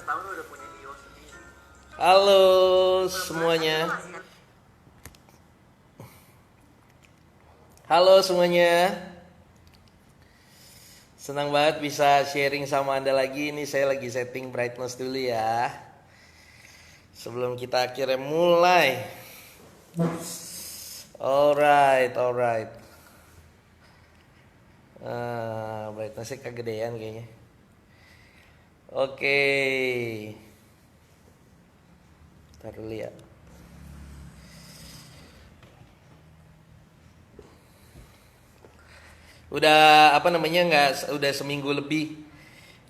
Halo semuanya. Halo semuanya. Senang banget bisa sharing sama Anda lagi. Ini saya lagi setting brightness dulu ya. Sebelum kita akhirnya mulai. Alright. Brightnessnya kegedean kayaknya. Oke. Ntar dulu ya. Udah udah seminggu lebih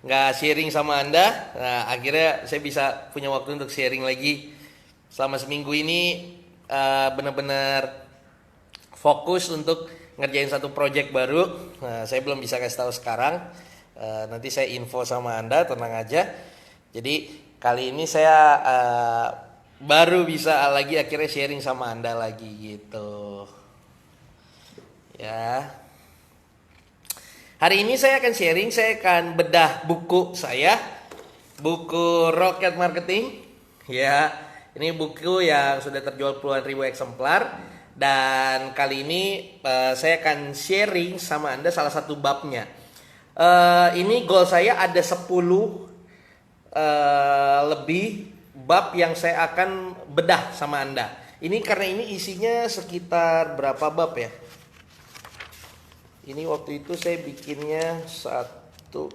nggak sharing sama Anda. Nah, akhirnya saya bisa punya waktu untuk sharing lagi. Selama seminggu ini benar-benar fokus untuk ngerjain satu project baru. Nah, saya belum bisa kasih tahu sekarang. Nanti saya info sama Anda, tenang aja. Jadi kali ini saya baru bisa lagi akhirnya sharing sama Anda lagi gitu. Ya. Hari ini saya akan sharing, saya akan bedah buku saya. Buku Rocket Marketing. Ya, ini buku yang sudah terjual puluhan ribu eksemplar. Dan kali ini saya akan sharing sama Anda salah satu babnya. Ini goal saya ada 10 lebih bab yang saya akan bedah sama Anda. Ini karena ini isinya sekitar berapa bab ya? Ini waktu itu saya bikinnya 1, 2,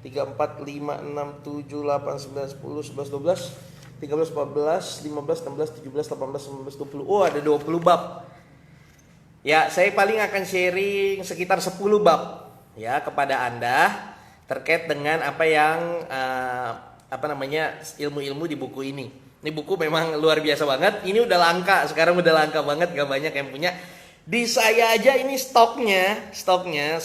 3, 4, 5, 6, 7, 8, 9, 10, 11, 12, 13, 14, 15, 16, 17, 18, 19, 20. Oh, ada 20 bab. Ya, saya paling akan sharing sekitar 10 bab ya kepada Anda terkait dengan apa yang ilmu-ilmu di buku ini. Ini buku memang luar biasa banget. Ini udah langka, sekarang udah langka banget, gak banyak yang punya. Di saya aja ini stoknya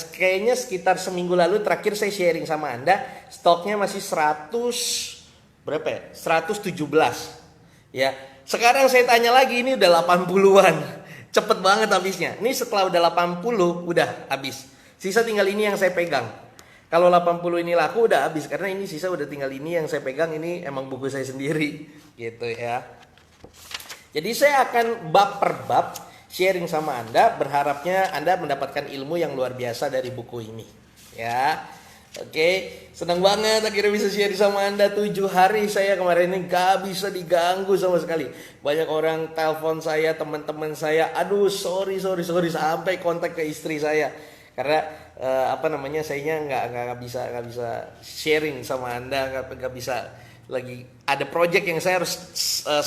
kayaknya sekitar seminggu lalu terakhir saya sharing sama Anda, stoknya masih 117 ya. Sekarang saya tanya lagi, ini udah 80-an. Cepet banget habisnya. Ini setelah udah 80 udah habis. Sisa tinggal ini yang saya pegang. Kalau 80 ini laku udah habis, karena ini sisa udah tinggal ini yang saya pegang. Ini emang buku saya sendiri gitu ya. Jadi saya akan bab per bab sharing sama Anda, berharapnya Anda mendapatkan ilmu yang luar biasa dari buku ini ya. Oke, senang banget akhirnya bisa share sama Anda. 7 hari saya kemarin ini gak bisa diganggu sama sekali. Banyak orang telepon saya, teman-teman saya, aduh sorry sampai kontak ke istri saya. Karena sayanya nggak bisa sharing sama Anda, nggak bisa lagi ada project yang saya harus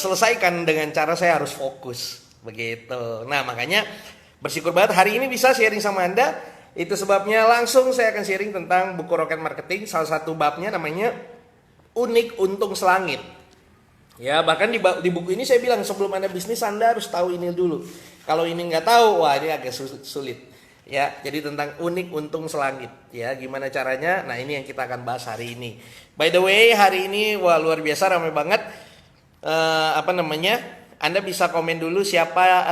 selesaikan dengan cara saya harus fokus begitu. Nah makanya bersyukur banget hari ini bisa sharing sama Anda. Itu sebabnya langsung saya akan sharing tentang buku Rocket Marketing. Salah satu babnya namanya Unik Untung Selangit. Ya bahkan di buku ini saya bilang sebelum Anda bisnis Anda harus tahu ini dulu. Kalau ini nggak tahu, wah ini agak sulit. Ya, jadi tentang unik untung selangit. Ya, gimana caranya? Nah, ini yang kita akan bahas hari ini. By the way, hari ini wah luar biasa ramai banget. Anda bisa komen dulu siapa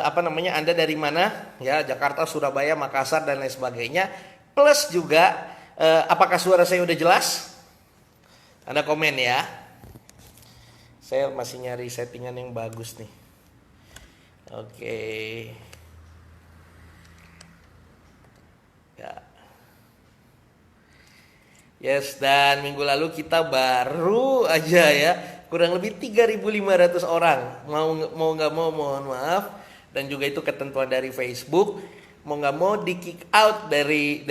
Anda dari mana? Ya, Jakarta, Surabaya, Makassar dan lain sebagainya. Plus juga apakah suara saya udah jelas? Anda komen ya. Saya masih nyari settingan yang bagus nih. Oke. Ya. Yes, dan minggu lalu kita baru aja ya kurang lebih 3.500 orang. Mau nggak mau mohon maaf, dan juga itu ketentuan dari Facebook, mau nggak mau di kick out dari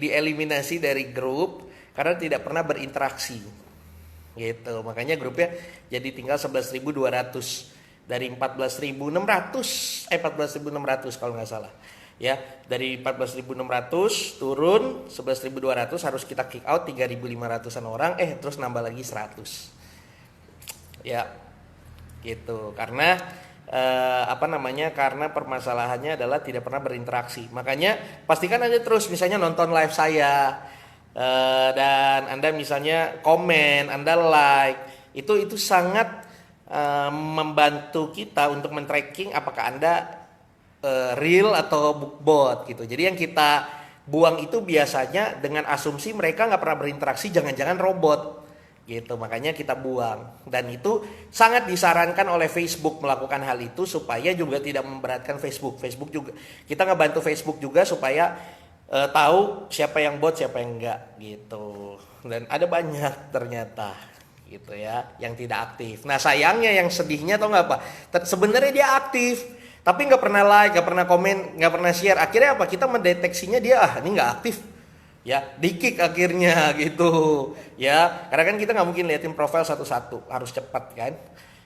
dieliminasi dari grup karena tidak pernah berinteraksi. Gitu. Makanya grupnya jadi tinggal 11.200 dari 14.600 kalau nggak salah. Ya, dari 14.600 turun 11.200 harus kita kick out 3.500-an orang, terus nambah lagi 100. Ya. Gitu. Karena karena permasalahannya adalah tidak pernah berinteraksi. Makanya pastikan aja terus misalnya nonton live saya dan Anda misalnya komen, Anda like, itu sangat membantu kita untuk men-tracking apakah Anda real atau bot gitu. Jadi yang kita buang itu biasanya dengan asumsi mereka nggak pernah berinteraksi, jangan-jangan robot gitu, makanya kita buang. Dan itu sangat disarankan oleh Facebook melakukan hal itu supaya juga tidak memberatkan Facebook. Facebook juga, kita ngebantu Facebook juga supaya tahu siapa yang bot, siapa yang enggak gitu. Dan ada banyak ternyata gitu ya yang tidak aktif. Nah sayangnya, yang sedihnya tau nggak apa? Sebenarnya dia aktif, tapi nggak pernah like, nggak pernah komen, nggak pernah share. Akhirnya apa? Kita mendeteksinya dia ini nggak aktif, ya di-kick akhirnya gitu ya. Karena kan kita nggak mungkin liatin profil satu-satu, harus cepat kan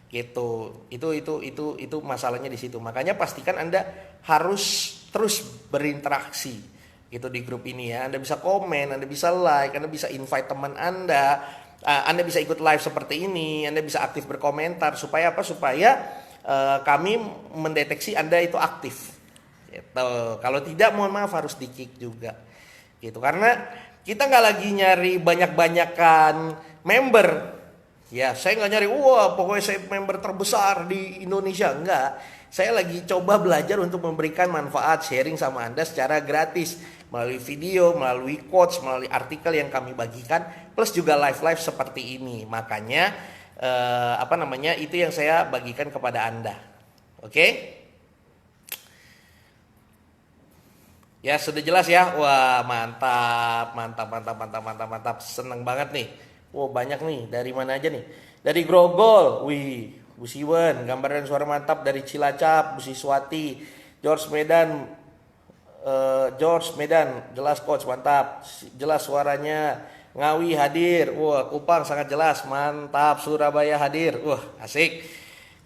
gitu. Itu masalahnya di situ. Makanya pastikan Anda harus terus berinteraksi gitu di grup ini ya. Anda bisa komen, Anda bisa like, Anda bisa invite teman Anda bisa ikut live seperti ini, Anda bisa aktif berkomentar. Supaya apa? Supaya kami mendeteksi Anda itu aktif gitu. Kalau tidak, mohon maaf, harus di-kick juga gitu. Karena kita nggak lagi nyari banyak-banyakan member ya. Saya nggak nyari wah pokoknya saya member terbesar di Indonesia, enggak. Saya lagi coba belajar untuk memberikan manfaat, sharing sama Anda secara gratis melalui video, melalui quotes, melalui artikel yang kami bagikan, plus juga live seperti ini. Makanya itu yang saya bagikan kepada Anda. Oke? Ya sudah jelas ya. Wah mantap. Seneng banget nih. Wah banyak nih. Dari mana aja nih? Dari Grogol, wih, Bu Siwen, gambar dan suara mantap. Dari Cilacap, Bu Siswati, George Medan, jelas coach, mantap, jelas suaranya. Ngawi hadir, wah, Kupang sangat jelas, mantap. Surabaya hadir, wah, asik,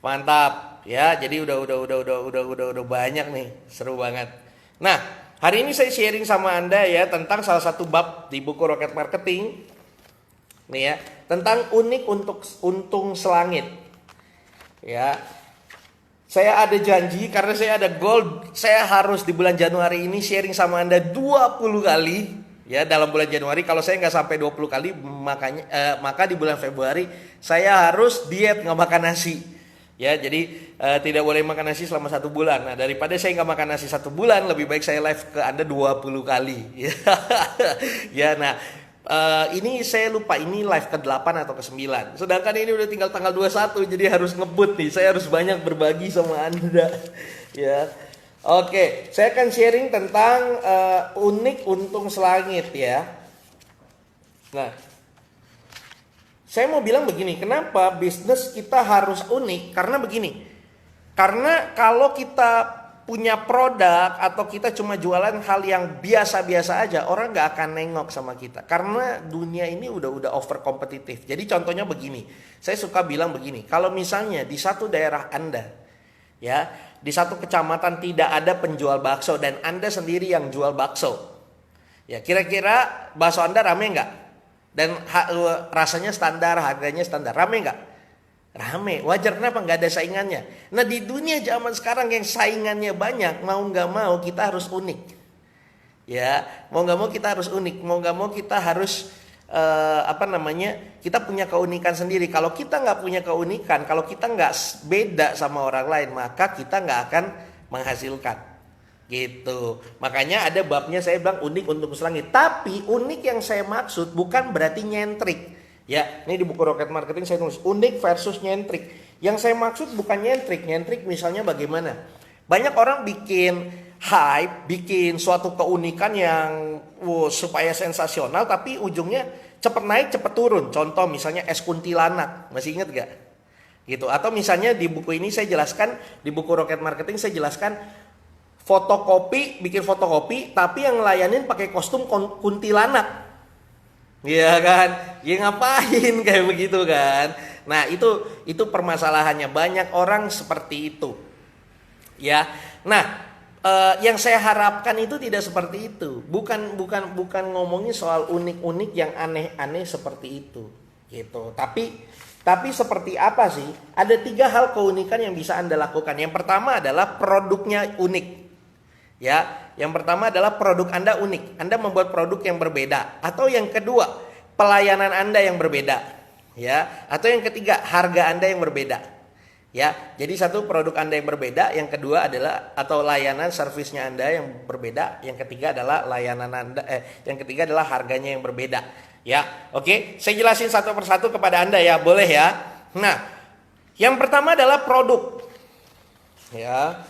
mantap, ya. Jadi udah banyak nih, seru banget. Nah, hari ini saya sharing sama Anda ya tentang salah satu bab di buku Rocket Marketing, nih ya, tentang unik untuk untung selangit, ya. Saya ada janji karena saya ada goal, saya harus di bulan Januari ini sharing sama Anda 20 kali ya dalam bulan Januari. Kalau saya nggak sampai 20 kali maka di bulan Februari saya harus diet nggak makan nasi. Ya, jadi tidak boleh makan nasi selama 1 bulan. Nah, daripada saya nggak makan nasi 1 bulan, lebih baik saya live ke Anda 20 kali. Ya, nah ini saya lupa ini live ke-8 atau ke-9. Sedangkan ini udah tinggal tanggal 21, jadi harus ngebut nih. Saya harus banyak berbagi sama Anda. Ya. Oke, saya akan sharing tentang unik untung selangit ya. Nah, saya mau bilang begini, kenapa bisnis kita harus unik? Karena begini. Karena kalau kita punya produk atau kita cuma jualan hal yang biasa-biasa aja, orang nggak akan nengok sama kita. Karena dunia ini udah over kompetitif. Jadi contohnya begini, saya suka bilang begini, kalau misalnya di satu daerah Anda, ya, di satu kecamatan tidak ada penjual bakso dan Anda sendiri yang jual bakso, ya kira-kira bakso Anda rame nggak? Dan rasanya standar, harganya standar, rame nggak? Rame, wajar. Kenapa? Nggak ada saingannya. Nah di dunia zaman sekarang yang saingannya banyak, mau nggak mau kita harus unik. Ya, mau nggak mau kita harus unik, mau nggak mau kita harus kita punya keunikan sendiri. Kalau kita nggak punya keunikan, kalau kita nggak beda sama orang lain, maka kita nggak akan menghasilkan. Gitu. Makanya ada babnya saya bilang unik untuk selangit. Tapi unik yang saya maksud bukan berarti nyentrik. Ya, ini di buku Rocket Marketing saya tulis unik versus nyentrik. Yang saya maksud bukan nyentrik. Nyentrik misalnya bagaimana? Banyak orang bikin hype, bikin suatu keunikan yang supaya sensasional, tapi ujungnya cepet naik, cepet turun. Contoh misalnya es kuntilanak, masih ingat gak? Gitu. Atau misalnya di buku ini saya jelaskan, di buku Rocket Marketing saya jelaskan bikin fotokopi, tapi yang ngelayanin pakai kostum kuntilanak. Iya kan, ya ngapain kayak begitu kan. Nah itu permasalahannya, banyak orang seperti itu. Ya, nah yang saya harapkan itu tidak seperti itu. Bukan ngomongin soal unik-unik yang aneh-aneh seperti itu, gitu. Tapi seperti apa sih? Ada 3 hal keunikan yang bisa Anda lakukan. Yang pertama adalah produknya unik. Ya, yang pertama adalah produk Anda unik. Anda membuat produk yang berbeda. Atau yang kedua, pelayanan Anda yang berbeda. Ya, atau yang ketiga, harga Anda yang berbeda. Ya, jadi satu produk Anda yang berbeda, yang kedua adalah atau layanan servisnya Anda yang berbeda, yang ketiga adalah layanan Anda yang ketiga adalah harganya yang berbeda. Ya, oke, saya jelasin satu persatu kepada Anda ya, boleh ya. Nah, yang pertama adalah produk. Ya.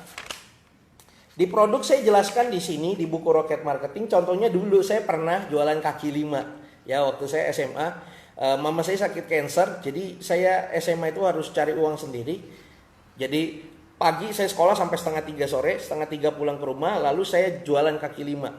Di produk saya jelaskan di sini di buku Rocket Marketing, contohnya dulu saya pernah jualan kaki lima. Ya, waktu saya SMA. Mama saya sakit cancer, jadi saya SMA itu harus cari uang sendiri. Jadi pagi saya sekolah sampai 2:30 sore, 2:30 pulang ke rumah, lalu saya jualan kaki lima.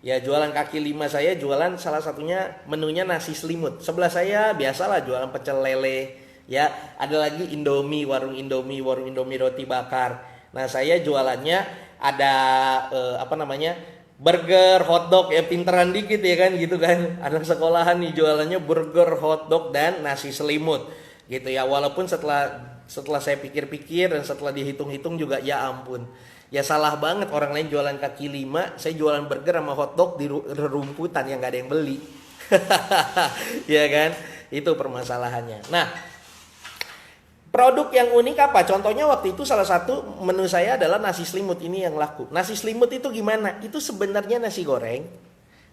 Ya, jualan kaki lima saya jualan salah satunya menunya nasi selimut. Sebelah saya biasalah jualan pecel lele. Ya, ada lagi Indomie, warung Indomie roti bakar. Nah, saya jualannya ada burger, hotdog, ya pinteran dikit ya kan gitu kan. Anak sekolahan nih jualannya burger, hotdog dan nasi selimut gitu ya. Walaupun setelah saya pikir-pikir dan setelah dihitung-hitung juga ya ampun. Ya salah banget orang lain jualan kaki lima, saya jualan burger sama hotdog di rumputan yang gak ada yang beli. Ya kan? Itu permasalahannya. Nah, produk yang unik apa? Contohnya waktu itu salah satu menu saya adalah nasi selimut, ini yang laku. Nasi selimut itu gimana? Itu sebenarnya nasi goreng,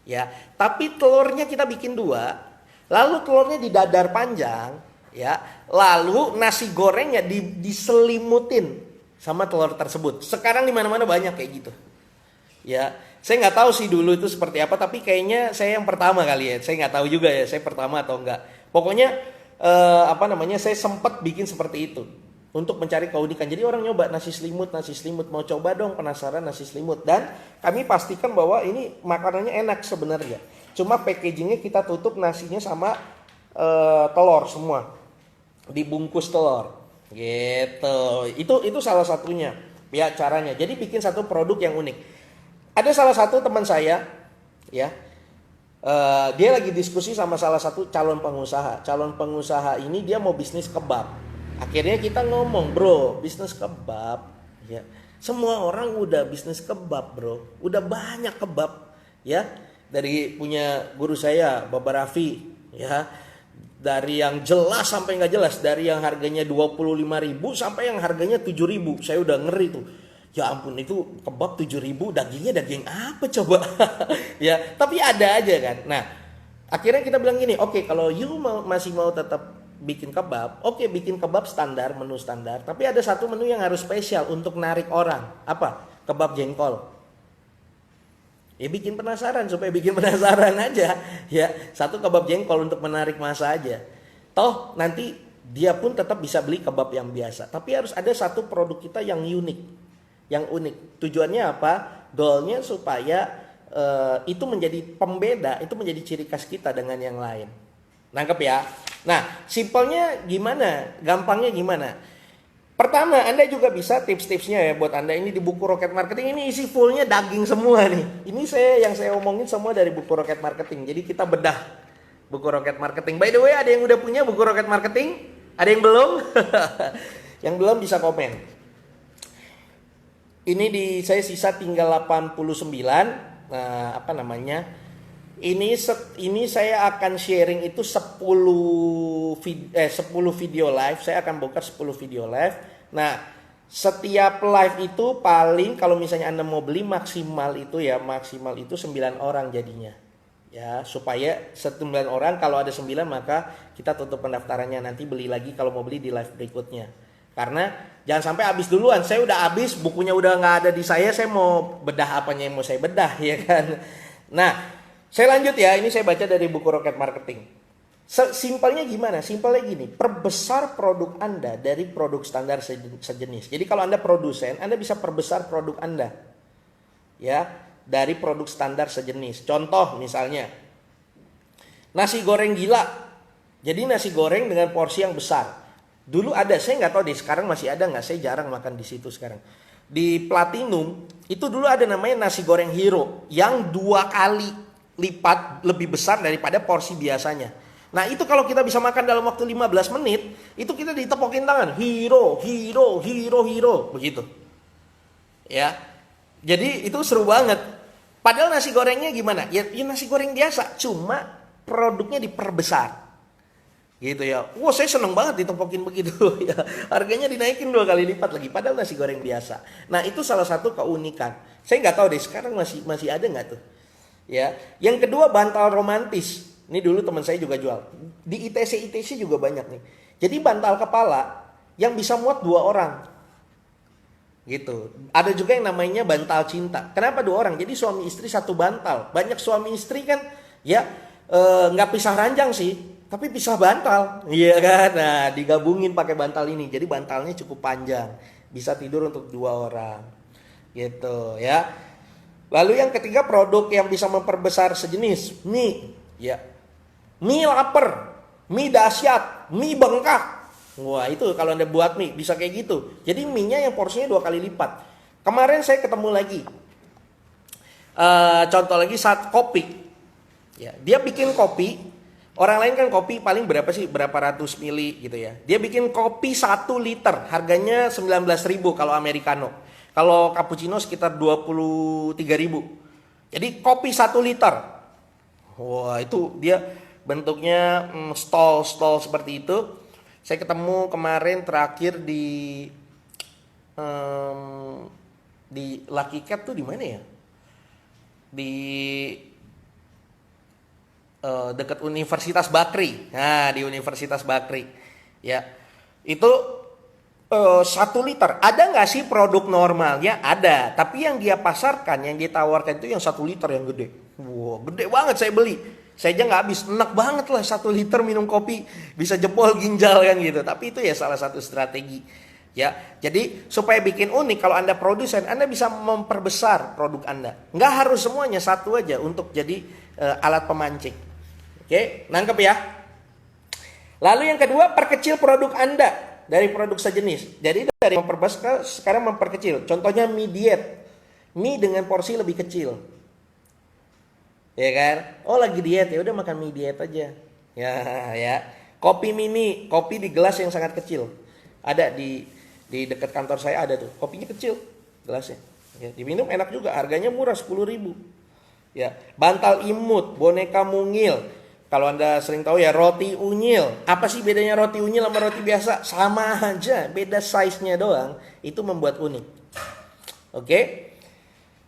ya. Tapi telurnya kita bikin 2, lalu telurnya didadar panjang, ya. Lalu nasi gorengnya diselimutin sama telur tersebut. Sekarang di mana-mana banyak kayak gitu, ya. Saya nggak tahu sih dulu itu seperti apa, tapi kayaknya saya yang pertama kali ya. Saya nggak tahu juga ya, saya pertama atau enggak. Pokoknya saya sempat bikin seperti itu untuk mencari keunikan. Jadi orang nyoba nasi selimut, mau coba dong, penasaran nasi selimut, dan kami pastikan bahwa ini makanannya enak sebenarnya. Cuma packagingnya kita tutup nasinya sama telur semua, dibungkus telur, gitu. Itu salah satunya ya caranya. Jadi bikin satu produk yang unik. Ada salah satu teman saya, ya. Dia lagi diskusi sama salah satu calon pengusaha. Calon pengusaha ini dia mau bisnis kebab. Akhirnya kita ngomong, bro, bisnis kebab, ya. Semua orang udah bisnis kebab, bro. Udah banyak kebab, ya. Dari punya guru saya, Baba Raffi, ya. Dari yang jelas sampai nggak jelas, dari yang harganya 25.000 sampai yang harganya 7.000. Saya udah ngeri tuh. Ya ampun, itu kebab 7.000, dagingnya daging apa coba? Ya, tapi ada aja kan. Nah, akhirnya kita bilang gini, oke, kalau you masih mau tetap bikin kebab, oke, bikin kebab standar, menu standar. Tapi ada satu menu yang harus spesial untuk narik orang. Apa? Kebab jengkol. Ya bikin penasaran, supaya bikin penasaran aja. Ya, satu kebab jengkol untuk menarik masa aja. Toh nanti dia pun tetap bisa beli kebab yang biasa. Tapi harus ada satu produk kita yang unik. Yang unik. Tujuannya apa? Goalnya supaya itu menjadi pembeda, itu menjadi ciri khas kita dengan yang lain. Nangkep ya? Nah, simpelnya gimana? Gampangnya gimana? Pertama, Anda juga bisa tips-tipsnya ya buat Anda. Ini di buku Rocket Marketing, ini isi fullnya daging semua nih. Ini yang saya omongin semua dari buku Rocket Marketing. Jadi kita bedah buku Rocket Marketing. By the way, ada yang udah punya buku Rocket Marketing? Ada yang belum? Yang belum bisa komen. Ini saya sisa tinggal 89. Nah, Ini saya akan sharing itu 10 video live. Saya akan bongkar 10 video live. Nah, setiap live itu paling kalau misalnya Anda mau beli maksimal itu 9 orang jadinya. Ya, supaya 9 orang, kalau ada 9 maka kita tutup pendaftarannya, nanti beli lagi kalau mau beli di live berikutnya. Karena jangan sampai habis duluan. Saya udah habis, bukunya udah nggak ada di saya mau bedah apanya yang mau saya bedah, ya kan. Nah, saya lanjut ya. Ini saya baca dari buku Rocket Marketing. Simpelnya gimana? Simpelnya gini, perbesar produk Anda dari produk standar sejenis. Jadi kalau Anda produsen, Anda bisa perbesar produk Anda, ya, dari produk standar sejenis. Contoh misalnya nasi goreng gila. Jadi nasi goreng dengan porsi yang besar. Dulu ada, saya nggak tahu deh sekarang masih ada nggak. Saya jarang makan di situ sekarang. Di Platinum itu dulu ada namanya nasi goreng hero yang 2 kali lipat lebih besar daripada porsi biasanya. Nah itu kalau kita bisa makan dalam waktu 15 menit, itu kita ditepokin tangan, hero, begitu. Ya, jadi itu seru banget. Padahal nasi gorengnya gimana? Ya nasi goreng biasa, cuma produknya diperbesar. Gitu ya. Wah, saya seneng banget ditempokin begitu ya. Harganya dinaikin 2 kali lipat lagi padahal nasi goreng biasa. Nah, itu salah satu keunikan. Saya nggak tahu deh sekarang masih ada nggak tuh. Ya. Yang kedua, bantal romantis. Ini dulu teman saya juga jual. Di ITC juga banyak nih. Jadi bantal kepala yang bisa muat 2 orang. Gitu. Ada juga yang namanya bantal cinta. Kenapa 2 orang? Jadi suami istri satu bantal. Banyak suami istri kan ya nggak pisah ranjang sih, tapi pisah bantal. Iya kan? Nah, digabungin pakai bantal ini. Jadi bantalnya cukup panjang. Bisa tidur untuk 2 orang. Gitu ya. Lalu yang ketiga, produk yang bisa memperbesar sejenis. Mie. Ya. Mie lapar. Mie dahsyat. Mie bengkak. Wah, itu kalau Anda buat mie bisa kayak gitu. Jadi mie-nya yang porsinya 2 kali lipat. Kemarin saya ketemu lagi. Contoh lagi saat kopi. Ya, dia bikin kopi. Orang lain kan kopi paling berapa sih? Berapa ratus mili gitu ya. Dia bikin kopi 1 liter. Harganya 19.000 kalau americano. Kalau cappuccino sekitar 23.000. Jadi kopi 1 liter. Wah, itu dia bentuknya stol seperti itu. Saya ketemu kemarin terakhir di Lucky Cat tuh di mana ya? Di dekat Universitas Bakri. Nah, di Universitas Bakri. Ya. Itu 1 liter. Ada nggak sih produk normalnya? Ada. Tapi yang dia pasarkan, yang dia tawarkan itu yang 1 liter yang gede. Wow, gede banget, saya beli. Saya aja nggak habis, enak banget lah 1 liter minum kopi, bisa jebol ginjal kan gitu. Tapi itu ya salah satu strategi. Ya, jadi supaya bikin unik, kalau Anda produsen, Anda bisa memperbesar produk Anda. Nggak harus semuanya satu aja untuk jadi alat pemancing. Oke, nangkep ya. Lalu yang kedua, perkecil produk Anda dari produk sejenis. Jadi dari memperbesar sekarang memperkecil. Contohnya mie diet, mie dengan porsi lebih kecil. Ya kan? Oh, lagi diet, ya udah makan mie diet aja. Ya. Kopi mini, kopi di gelas yang sangat kecil. Ada di dekat kantor saya ada tuh. Kopinya kecil gelasnya. Ya, diminum enak juga, harganya murah 10.000. Ya, bantal imut, boneka mungil. Kalau Anda sering tahu ya roti unyil. Apa sih bedanya roti unyil sama roti biasa? Sama aja, beda size-nya doang. Itu membuat unik. Oke?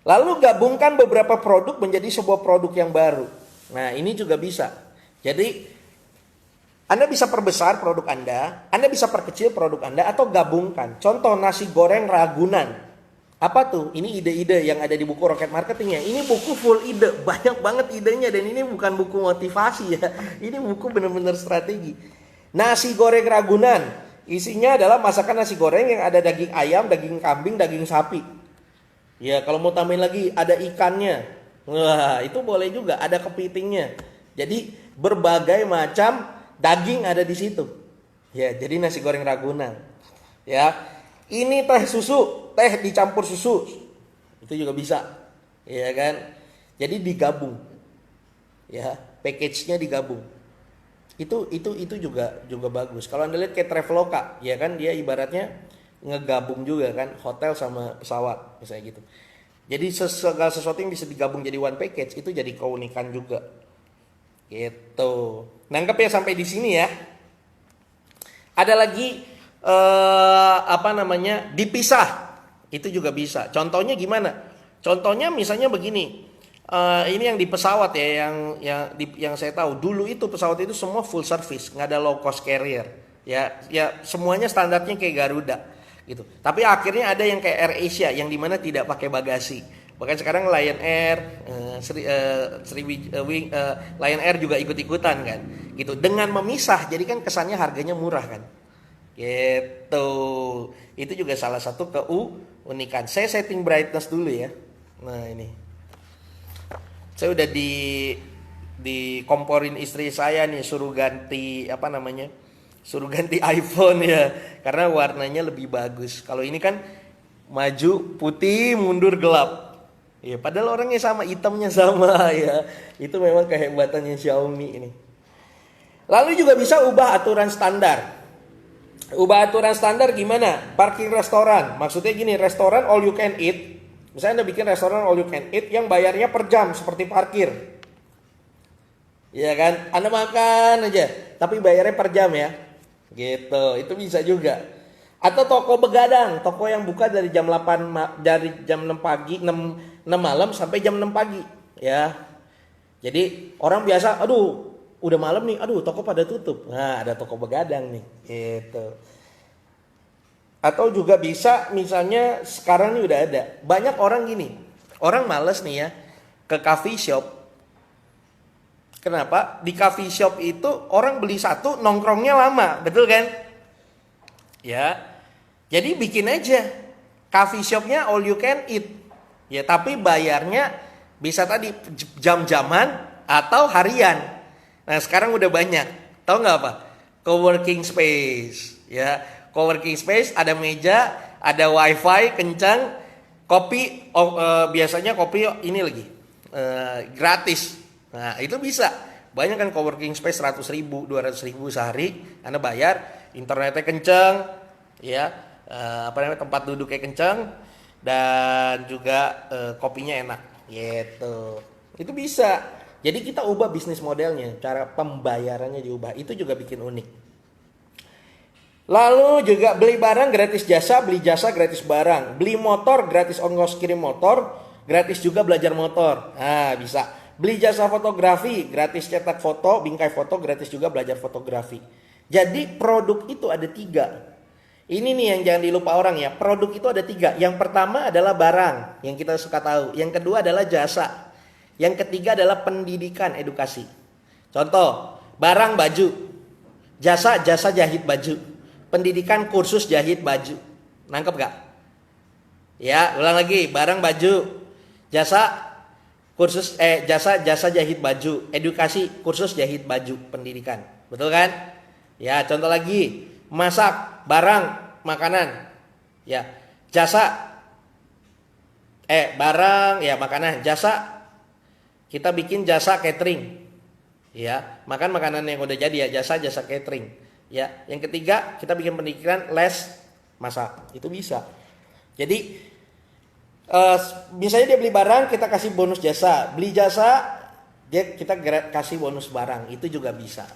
Lalu gabungkan beberapa produk menjadi sebuah produk yang baru. Nah, ini juga bisa. Jadi, Anda bisa perbesar produk Anda bisa perkecil produk Anda, atau gabungkan. Contoh nasi goreng Ragunan. Apa tuh? Ini ide-ide yang ada di buku Rocket Marketing ya. Ini buku full ide, banyak banget idenya. Dan ini bukan buku motivasi ya. Ini buku benar-benar strategi. Nasi goreng Ragunan. Isinya adalah masakan nasi goreng yang ada daging ayam, daging kambing, daging sapi. Ya, kalau mau tambahin lagi ada ikannya. Wah, itu boleh juga, ada kepitingnya. Jadi berbagai macam daging ada di situ. Ya, jadi nasi goreng Ragunan. Ya. Ini teh susu, teh dicampur susu. Itu juga bisa. Ya kan? Jadi digabung. Ya, package-nya digabung. Itu juga bagus. Kalau Anda lihat kayak Traveloka, ya kan dia ibaratnya ngegabung juga kan hotel sama pesawat misalnya gitu. Jadi segala sesuatu yang bisa digabung jadi one package itu jadi keunikan juga. Gitu. Nangkep ya sampai di sini ya. Ada lagi dipisah. Itu juga bisa. Contohnya gimana? Contohnya misalnya begini. Ini yang di pesawat ya yang saya tahu. Dulu itu pesawat itu semua full service, nggak ada low cost carrier. Ya semuanya standarnya kayak Garuda. Gitu. Tapi akhirnya ada yang kayak AirAsia yang dimana tidak pakai bagasi. Bahkan sekarang Lion Air, Lion Air juga ikut-ikutan kan. Gitu. Dengan memisah, jadi kan kesannya harganya murah kan. Gitu. Itu juga salah satu keunikan. Saya setting brightness dulu ya. Nah ini. Saya udah dikomporin istri saya nih suruh ganti suruh ganti iPhone ya, karena warnanya lebih bagus. Kalau ini kan maju putih mundur gelap ya, padahal orangnya sama, hitamnya sama ya. Itu memang kehebatannya Xiaomi ini. Lalu juga bisa ubah aturan standar. Ubah aturan standar gimana? Parkir restoran, maksudnya gini, restoran all you can eat. Misalnya Anda bikin restoran all you can eat yang bayarnya per jam seperti parkir. Iya kan? Anda makan aja, tapi bayarnya per jam ya. Gitu, itu bisa juga. Atau toko begadang, toko yang buka dari jam 8 dari jam 6 pagi, 6 malam sampai jam 6 pagi, ya. Jadi orang biasa, aduh, udah malam nih, aduh, toko pada tutup. Nah, ada toko begadang nih, gitu. Atau juga bisa misalnya sekarang nih udah ada. Banyak orang gini, orang males nih ya ke coffee shop. Kenapa? Di coffee shop itu orang beli satu nongkrongnya lama, betul kan? Ya. Jadi bikin aja coffee shopnya all you can eat. Ya, tapi bayarnya bisa tadi jam-jaman atau harian. Nah, sekarang udah banyak. Tahu nggak apa? Coworking space, ya. Coworking space ada meja, ada wifi kencang, kopi biasanya kopi ini lagi gratis. Nah itu bisa. Banyak kan coworking space 100.000, 200.000 sehari. Anda bayar, internetnya kencang, ya tempat duduknya kencang, dan juga kopinya enak, gitu. Itu bisa. Jadi kita ubah bisnis modelnya, cara pembayarannya diubah. Itu juga bikin unik. Lalu juga beli barang gratis jasa, beli jasa gratis barang. Beli motor gratis ongkos kirim motor, gratis juga belajar motor. Nah bisa. Beli jasa fotografi, gratis cetak foto, bingkai foto, gratis juga belajar fotografi. Jadi produk itu ada 3. Ini nih yang jangan dilupa orang ya. Produk itu ada 3. Yang pertama adalah barang, yang kita suka tahu. Yang kedua adalah jasa. Yang ketiga adalah pendidikan, edukasi. Contoh, barang baju. Jasa jahit baju. Pendidikan kursus jahit baju. Nangkep gak? Ya, ulang lagi. Barang baju. Jasa kursus jasa jahit baju. Edukasi kursus jahit baju. Pendidikan. Betul kan? Ya, contoh lagi. Masak, barang, makanan. Ya, jasa barang, ya makanan. Jasa, kita bikin jasa catering. Ya, makan makanan yang udah jadi ya, jasa catering. Ya, yang ketiga kita bikin pendidikan les masak, itu bisa. Jadi misalnya dia beli barang, kita kasih bonus jasa. Beli jasa, kita kasih bonus barang, itu juga bisa.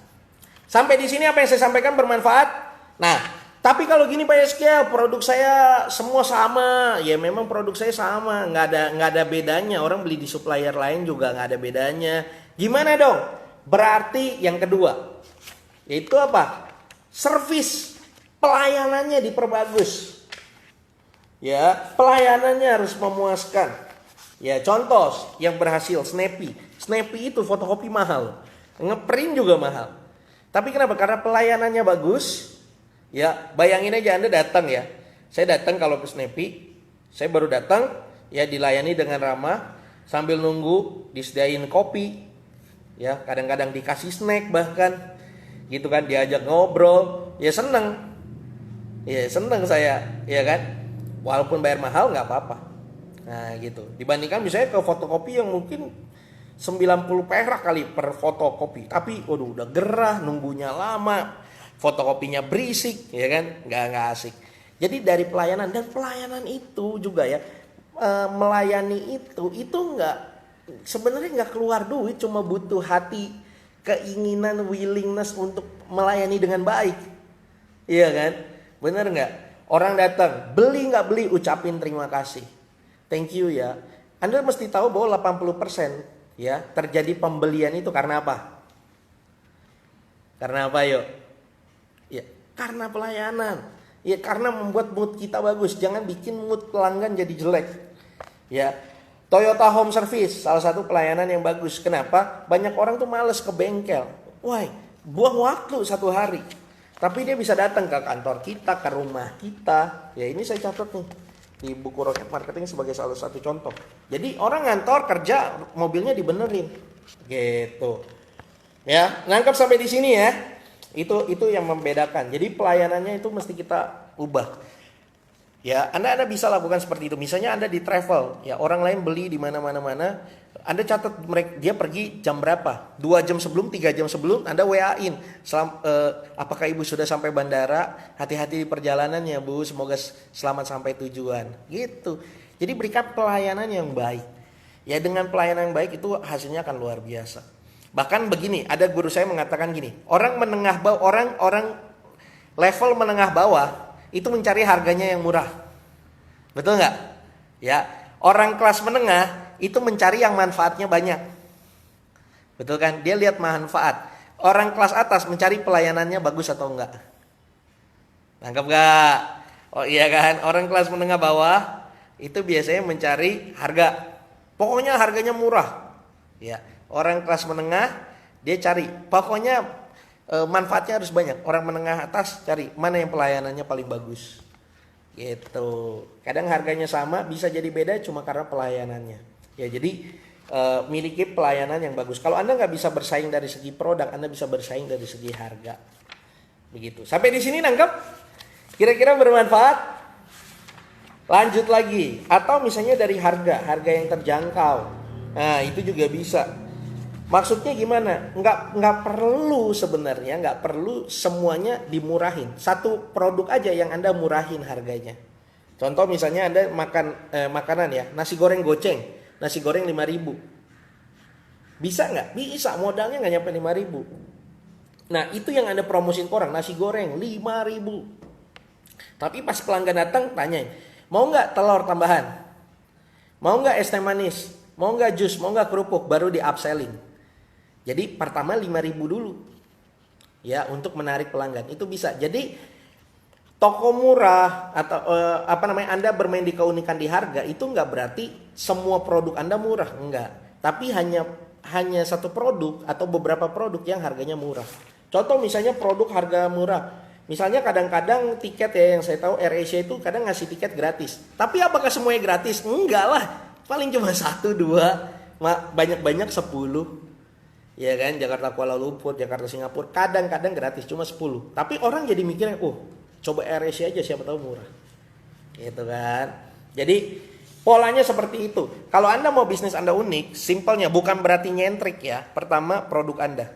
Sampai di sini apa yang saya sampaikan bermanfaat? Nah, tapi kalau gini Pak Yeskia, produk saya semua sama. Ya memang produk saya sama, nggak ada bedanya. Orang beli di supplier lain juga nggak ada bedanya. Gimana dong? Berarti yang kedua, yaitu apa? Servis, pelayanannya diperbagus. Ya, pelayanannya harus memuaskan. Ya, contoh yang berhasil Snappy. Snappy itu fotokopi mahal, ngeprint juga mahal. Tapi kenapa? Karena pelayanannya bagus. Ya, bayangin aja Anda datang ya. Saya datang kalau ke Snappy, saya baru datang, ya dilayani dengan ramah, sambil nunggu disediain kopi. Ya, kadang-kadang dikasih snack bahkan. Gitu kan, diajak ngobrol, ya seneng saya, ya kan, walaupun bayar mahal nggak apa-apa. Nah gitu, dibandingkan misalnya ke fotokopi yang mungkin 90 perak kali per fotokopi, tapi waduh udah gerah, nunggunya lama, fotokopinya berisik, ya kan, nggak asik. Jadi dari pelayanan, dan pelayanan itu juga ya, melayani itu nggak, sebenarnya nggak keluar duit, cuma butuh hati, keinginan, willingness untuk melayani dengan baik. Iya kan? Bener nggak? Orang datang, beli nggak beli, ucapin terima kasih. Thank you ya. Anda mesti tahu bahwa 80% ya terjadi pembelian itu karena apa? Karena apa yuk? Ya, karena pelayanan. Ya, karena membuat mood kita bagus. Jangan bikin mood pelanggan jadi jelek. Ya. Toyota Home Service, salah satu pelayanan yang bagus. Kenapa? Banyak orang tuh males ke bengkel. Wah, buang waktu 1 hari. Tapi dia bisa datang ke kantor kita, ke rumah kita. Ya ini saya catat nih di buku Rocket Marketing sebagai salah satu contoh. Jadi orang ngantor kerja, mobilnya dibenerin. Gitu. Ya, nangkep sampai di sini ya. Itu yang membedakan. Jadi pelayanannya itu mesti kita ubah. Ya, Anda bisa lakukan seperti itu. Misalnya Anda di travel, ya orang lain beli di mana, Anda catat dia pergi jam berapa? 2 jam sebelum, 3 jam sebelum, Anda WA-in. Apakah Ibu sudah sampai bandara? Hati-hati di perjalanannya, Bu. Semoga selamat sampai tujuan. Gitu. Jadi berikan pelayanan yang baik. Ya dengan pelayanan yang baik itu hasilnya akan luar biasa. Bahkan begini, ada guru saya mengatakan gini, orang menengah bawah, orang level menengah bawah itu mencari harganya yang murah. Betul nggak? Ya, orang kelas menengah itu mencari yang manfaatnya banyak. Betul kan? Dia lihat manfaat. Orang kelas atas mencari pelayanannya bagus atau enggak. Nangkep nggak? Oh iya kan? Orang kelas menengah bawah itu biasanya mencari harga. Pokoknya harganya murah. Ya, orang kelas menengah dia cari. Pokoknya manfaatnya harus banyak. Orang menengah atas cari mana yang pelayanannya paling bagus. Gitu. Kadang harganya sama, bisa jadi beda cuma karena pelayanannya. Ya, jadi miliki pelayanan yang bagus. Kalau Anda nggak bisa bersaing dari segi produk, Anda bisa bersaing dari segi harga. Begitu. Sampai di sini nangkep? Kira-kira bermanfaat? Lanjut lagi. Atau misalnya dari harga yang terjangkau. Nah, itu juga bisa. Maksudnya gimana? Nggak perlu sebenarnya, nggak perlu semuanya dimurahin. Satu produk aja yang Anda murahin harganya. Contoh misalnya Anda makan makanan ya, nasi goreng goceng, nasi goreng 5.000. Bisa nggak? Bisa, modalnya nggak nyampe 5.000. Nah, itu yang Anda promosin ke orang, nasi goreng 5.000. Tapi pas pelanggan datang tanyain, mau nggak telur tambahan? Mau nggak es teh manis? Mau nggak jus? Mau nggak kerupuk? Baru di upselling. Jadi pertama 5.000 dulu. Ya, untuk menarik pelanggan. Itu bisa. Jadi toko murah atau Anda bermain di keunikan di harga itu nggak berarti semua produk Anda murah, enggak. Tapi hanya satu produk atau beberapa produk yang harganya murah. Contoh misalnya produk harga murah. Misalnya kadang-kadang tiket ya, yang saya tahu AirAsia itu kadang ngasih tiket gratis. Tapi apakah semuanya gratis? Enggak lah. Paling cuma 1, 2, banyak-banyak 10. Ya kan, Jakarta Kuala Lumpur, Jakarta Singapura kadang-kadang gratis cuma 10. Tapi orang jadi mikirnya, coba AirAsia aja siapa tahu murah. Gitu kan. Jadi polanya seperti itu. Kalau Anda mau bisnis Anda unik, simpelnya bukan berarti nyentrik ya. Pertama produk Anda.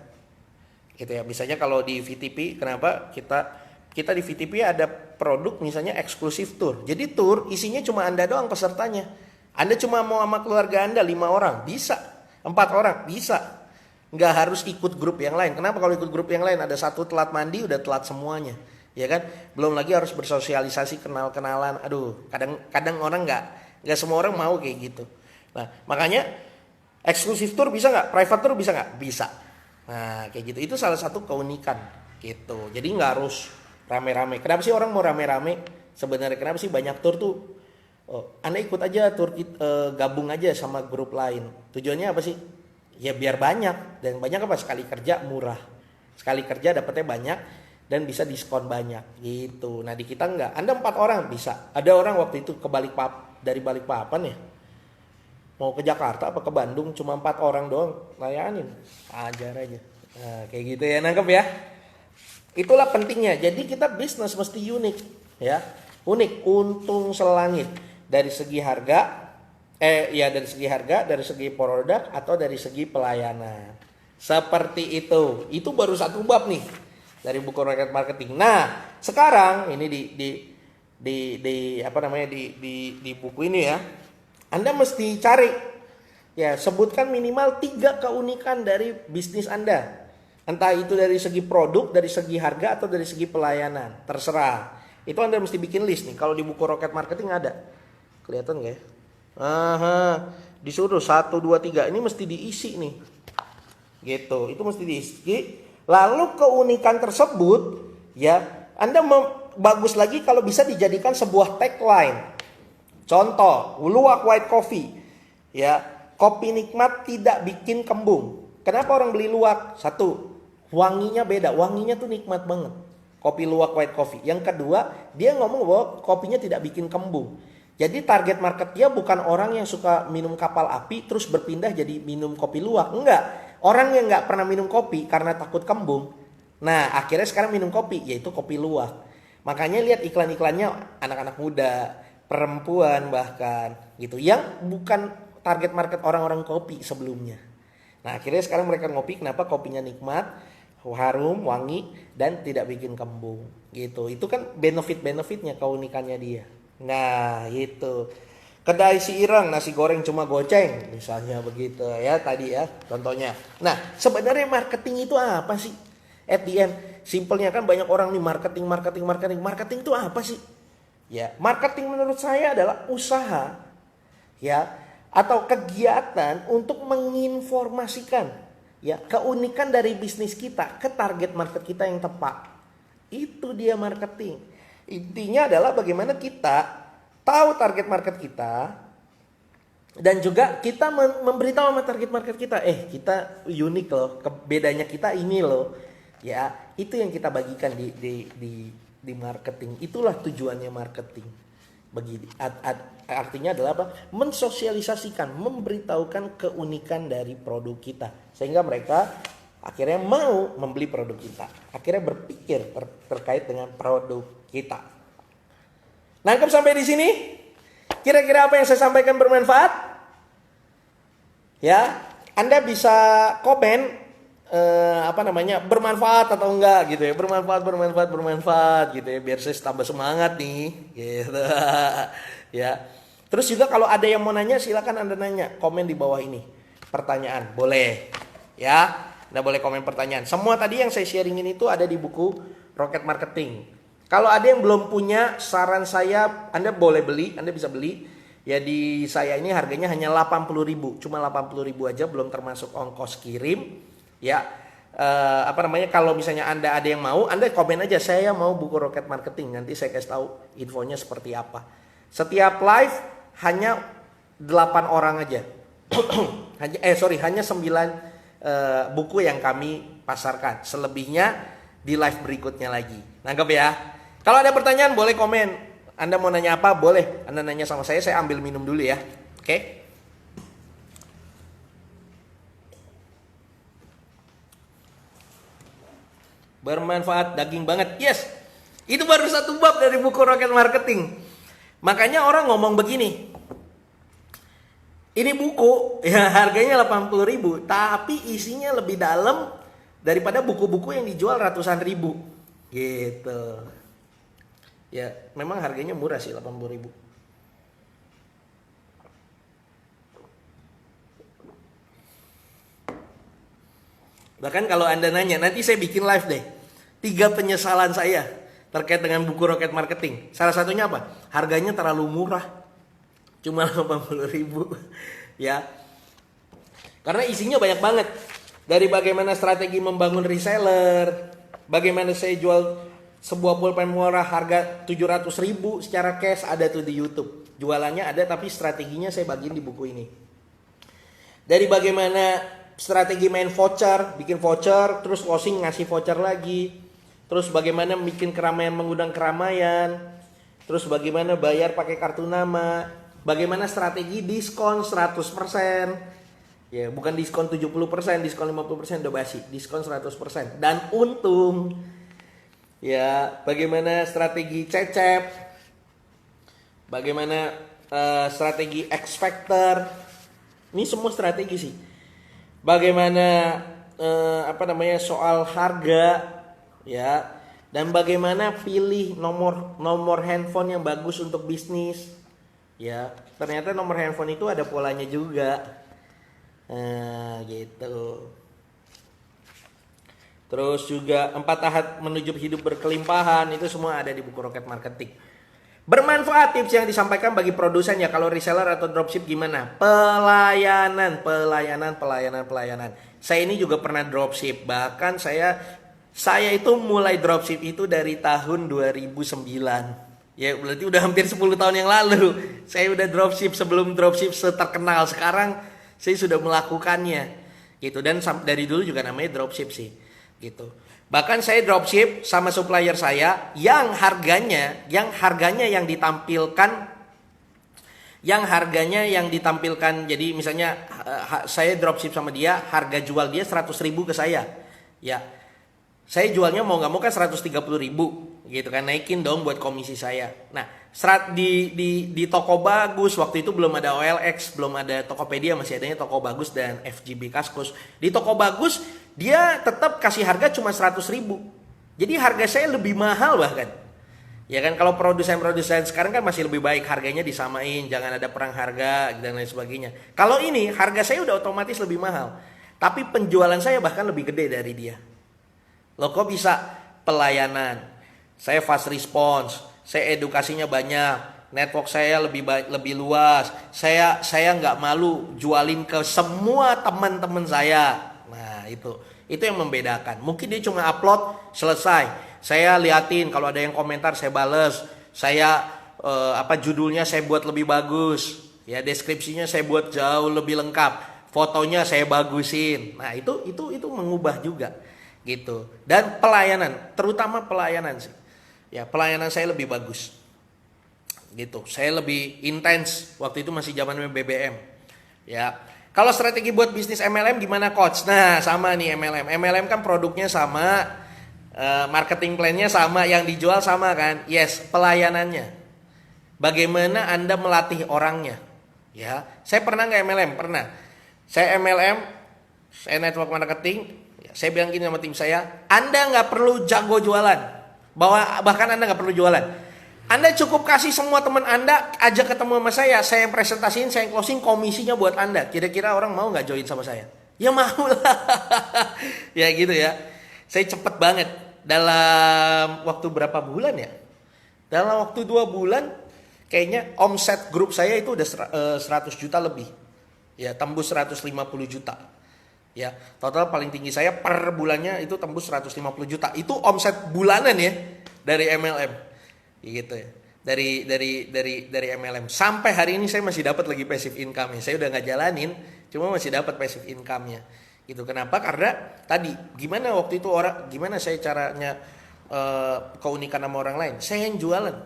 Gitu ya. Misalnya kalau di VTP, kenapa kita di VTP ada produk misalnya eksklusif tour. Jadi tour isinya cuma Anda doang pesertanya. Anda cuma mau sama keluarga Anda 5 orang, bisa. 4 orang, bisa. Nggak harus ikut grup yang lain. Kenapa kalau ikut grup yang lain ada satu telat mandi udah telat semuanya. Ya kan? Belum lagi harus bersosialisasi, kenal-kenalan. Aduh, kadang orang nggak semua orang mau kayak gitu. Nah, makanya eksklusif tour bisa nggak? Private tour bisa nggak? Bisa. Nah, kayak gitu. Itu salah satu keunikan gitu. Jadi nggak harus rame-rame. Kenapa sih orang mau rame-rame? Sebenarnya kenapa sih banyak tour tuh? Anda ikut aja tour, gabung aja sama grup lain. Tujuannya apa sih? Ya biar banyak. Dan banyak apa? Sekali kerja murah. Sekali kerja dapatnya banyak dan bisa diskon banyak gitu. Nah, di kita enggak. Anda 4 orang bisa. Ada orang waktu itu dari Balikpapan ya. Mau ke Jakarta apa ke Bandung, cuma 4 orang doang layanin. Ajar aja. Nah, kayak gitu ya, nangkep ya. Itulah pentingnya. Jadi kita bisnis mesti unik ya. Unik, untung selangit dari segi harga, dari segi produk atau dari segi pelayanan. Seperti itu. Itu baru satu bab nih dari buku Rocket Marketing. Nah, sekarang ini di buku ini ya. Anda mesti cari ya, sebutkan minimal 3 keunikan dari bisnis Anda. Entah itu dari segi produk, dari segi harga atau dari segi pelayanan, terserah. Itu Anda mesti bikin list nih. Kalau di buku Rocket Marketing ada. Kelihatan nggak ya? Disuruh 1, 2, 3. Ini mesti diisi nih. Gitu. Itu mesti diisi. Lalu keunikan tersebut ya, Anda bagus lagi kalau bisa dijadikan sebuah tagline. Contoh, luwak white coffee. Ya, kopi nikmat tidak bikin kembung. Kenapa orang beli luwak? 1, wanginya beda. Wanginya tuh nikmat banget. Kopi luwak white coffee. Yang kedua, dia ngomong bahwa kopinya tidak bikin kembung. Jadi target market dia bukan orang yang suka minum kapal api terus berpindah jadi minum kopi luwak. Enggak. Orang yang nggak pernah minum kopi karena takut kembung. Nah, akhirnya sekarang minum kopi, yaitu kopi luwak. Makanya lihat iklan-iklannya anak-anak muda, perempuan bahkan gitu. Yang bukan target market orang-orang kopi sebelumnya. Nah, akhirnya sekarang mereka ngopi, kenapa? Kopinya nikmat, harum, wangi, dan tidak bikin kembung gitu. Itu kan benefit-benefitnya, keunikannya dia. Nah, itu. Kedai si Ireng nasi goreng cuma goceng, misalnya begitu ya tadi ya contohnya. Nah, sebenarnya marketing itu apa sih? At the end, simpelnya kan banyak orang nih marketing. Marketing itu apa sih? Ya, marketing menurut saya adalah usaha ya atau kegiatan untuk menginformasikan ya keunikan dari bisnis kita ke target market kita yang tepat. Itu dia marketing. Intinya adalah bagaimana kita tahu target market kita dan juga kita memberitahu sama target market kita, kita unik loh, bedanya kita ini loh. Ya, itu yang kita bagikan di marketing. Itulah tujuannya marketing. Artinya adalah apa? Mensosialisasikan, memberitahukan keunikan dari produk kita sehingga mereka akhirnya mau membeli produk kita. Akhirnya berpikir terkait dengan produk kita. Nangkep sampai di sini? Kira-kira apa yang saya sampaikan bermanfaat? Ya, Anda bisa komen bermanfaat atau enggak gitu ya. Bermanfaat gitu ya, biar saya tambah semangat nih gitu. Ya. Terus juga kalau ada yang mau nanya silakan Anda nanya, komen di bawah ini. Pertanyaan, boleh. Ya. Anda boleh komen pertanyaan. Semua tadi yang saya sharingin itu ada di buku Rocket Marketing. Kalau ada yang belum punya, saran saya Anda boleh beli, Anda bisa beli. Ya di saya ini harganya hanya 80.000, cuma 80.000 aja, belum termasuk ongkos kirim. Ya, kalau misalnya Anda ada yang mau, Anda komen aja saya mau buku Rocket Marketing. Nanti saya kasih tahu infonya seperti apa. Setiap live hanya 8 orang aja. hanya 9 buku yang kami pasarkan. Selebihnya di live berikutnya lagi. Nangkep ya? Kalau ada pertanyaan boleh komen. Anda mau nanya apa? Boleh. Anda nanya sama saya ambil minum dulu ya. Oke? Bermanfaat, daging banget. Yes. Itu baru satu bab dari buku Rocket Marketing. Makanya orang ngomong begini. Ini buku ya harganya 80.000, tapi isinya lebih dalam daripada buku-buku yang dijual ratusan ribu. Gitu. Ya, memang harganya murah sih 80.000. Bahkan kalau Anda nanya, nanti saya bikin live deh. 3 penyesalan saya terkait dengan buku Rocket Marketing. Salah satunya apa? Harganya terlalu murah. Cuma 80.000. Ya. Karena isinya banyak banget. Dari bagaimana strategi membangun reseller, bagaimana saya jual sebuah pulpen murah harga 700.000 secara cash, ada tuh di YouTube. Jualannya ada tapi strateginya saya bagiin di buku ini. Dari bagaimana strategi main voucher, bikin voucher, terus closing ngasih voucher lagi. Terus bagaimana bikin keramaian mengundang keramaian. Terus bagaimana bayar pakai kartu nama. Bagaimana strategi diskon 100%. Ya, bukan diskon 70%, diskon 50% udah basi. Diskon 100% dan untung. Ya, bagaimana strategi cecep, bagaimana strategi X Factor, ini semua strategi sih. Bagaimana soal harga, ya, dan bagaimana pilih nomor handphone yang bagus untuk bisnis, ya. Ternyata nomor handphone itu ada polanya juga, gitu. Terus juga 4 tahap menuju hidup berkelimpahan, itu semua ada di buku Rocket Marketing. Bermanfaat tips yang disampaikan bagi produsen ya. Kalau reseller atau dropship gimana? Pelayanan. Saya ini juga pernah dropship. Bahkan saya itu mulai dropship itu dari tahun 2009. Ya berarti udah hampir 10 tahun yang lalu. Saya udah dropship sebelum dropship seterkenal. Sekarang saya sudah melakukannya. Gitu, dan dari dulu juga namanya dropship sih. Gitu. Bahkan saya dropship sama supplier saya yang harganya yang ditampilkan, jadi misalnya saya dropship sama dia, harga jual dia 100.000 ke saya. Ya. Saya jualnya mau nggak mau kan 130.000 gitu kan, naikin dong buat komisi saya. Nah, di Toko Bagus waktu itu belum ada OLX, belum ada Tokopedia, masih adanya Toko Bagus dan FGB Kaskus. Di Toko Bagus dia tetap kasih harga cuma 100.000. Jadi harga saya lebih mahal bahkan. Ya kan, kalau produsen-produsen sekarang kan masih lebih baik harganya disamain, jangan ada perang harga dan lain sebagainya. Kalau ini harga saya udah otomatis lebih mahal, tapi penjualan saya bahkan lebih gede dari dia. Loh kok bisa? Pelayanan, saya fast response, saya edukasinya banyak, network saya lebih luas, saya nggak malu jualin ke semua teman-teman saya. Nah itu yang membedakan. Mungkin dia cuma upload selesai. Saya liatin kalau ada yang komentar saya bales. Saya judulnya saya buat lebih bagus. Ya deskripsinya saya buat jauh lebih lengkap. Fotonya saya bagusin. Nah, itu mengubah juga gitu. Dan pelayanan, terutama pelayanan sih. Ya, pelayanan saya lebih bagus. Gitu. Saya lebih intens waktu itu masih zaman BBM. Ya. Kalau strategi buat bisnis MLM gimana coach? Nah, sama nih MLM. MLM kan produknya sama, marketing plan-nya sama, yang dijual sama kan? Yes, pelayanannya. Bagaimana Anda melatih orangnya? Ya, saya pernah nggak MLM? Pernah. Saya MLM, saya network marketing. Ya, saya bilang gini sama tim saya, Anda nggak perlu jago jualan. Bahkan Anda nggak perlu jualan. Anda cukup kasih semua teman Anda ajak ketemu sama saya yang presentasiin, saya yang closing, komisinya buat Anda. Kira-kira orang mau nggak join sama saya? Ya mau lah. Ya gitu ya. Saya cepet banget. Dalam waktu berapa bulan ya? Dalam waktu 2 bulan, kayaknya omset grup saya itu udah 100 juta lebih. Ya, tembus 150 juta. Ya, total paling tinggi saya per bulannya itu tembus 150 juta. Itu omset bulanan ya dari MLM. Gitu ya. Dari MLM. Sampai hari ini saya masih dapat lagi passive income-nya. Saya udah nggak jalanin, cuma masih dapat passive income-nya. Gitu. Kenapa? Karena tadi gimana waktu itu gimana saya caranya keunikan sama orang lain? Saya yang jualan.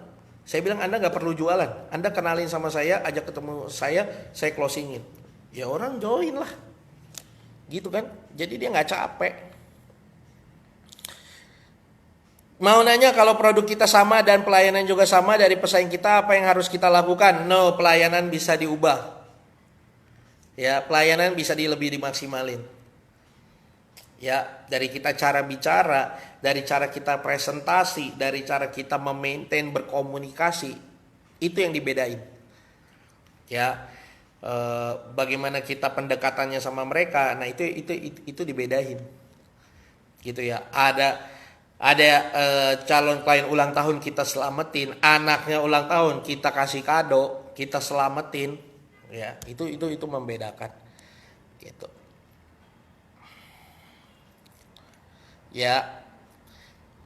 Saya bilang Anda nggak perlu jualan. Anda kenalin sama saya, ajak ketemu saya closingin. Ya orang join lah. Gitu kan? Jadi dia nggak capek. Mau nanya kalau produk kita sama dan pelayanan juga sama dari pesaing kita, apa yang harus kita lakukan? No, pelayanan bisa diubah. Ya, pelayanan bisa lebih dimaksimalin. Ya, dari kita cara bicara, dari cara kita presentasi, dari cara kita memaintain berkomunikasi, itu yang dibedain. Ya, bagaimana kita pendekatannya sama mereka, nah itu dibedain. Gitu ya. Ada calon klien ulang tahun kita selamatin, anaknya ulang tahun kita kasih kado, kita selamatin, ya itu membedakan, gitu. Ya,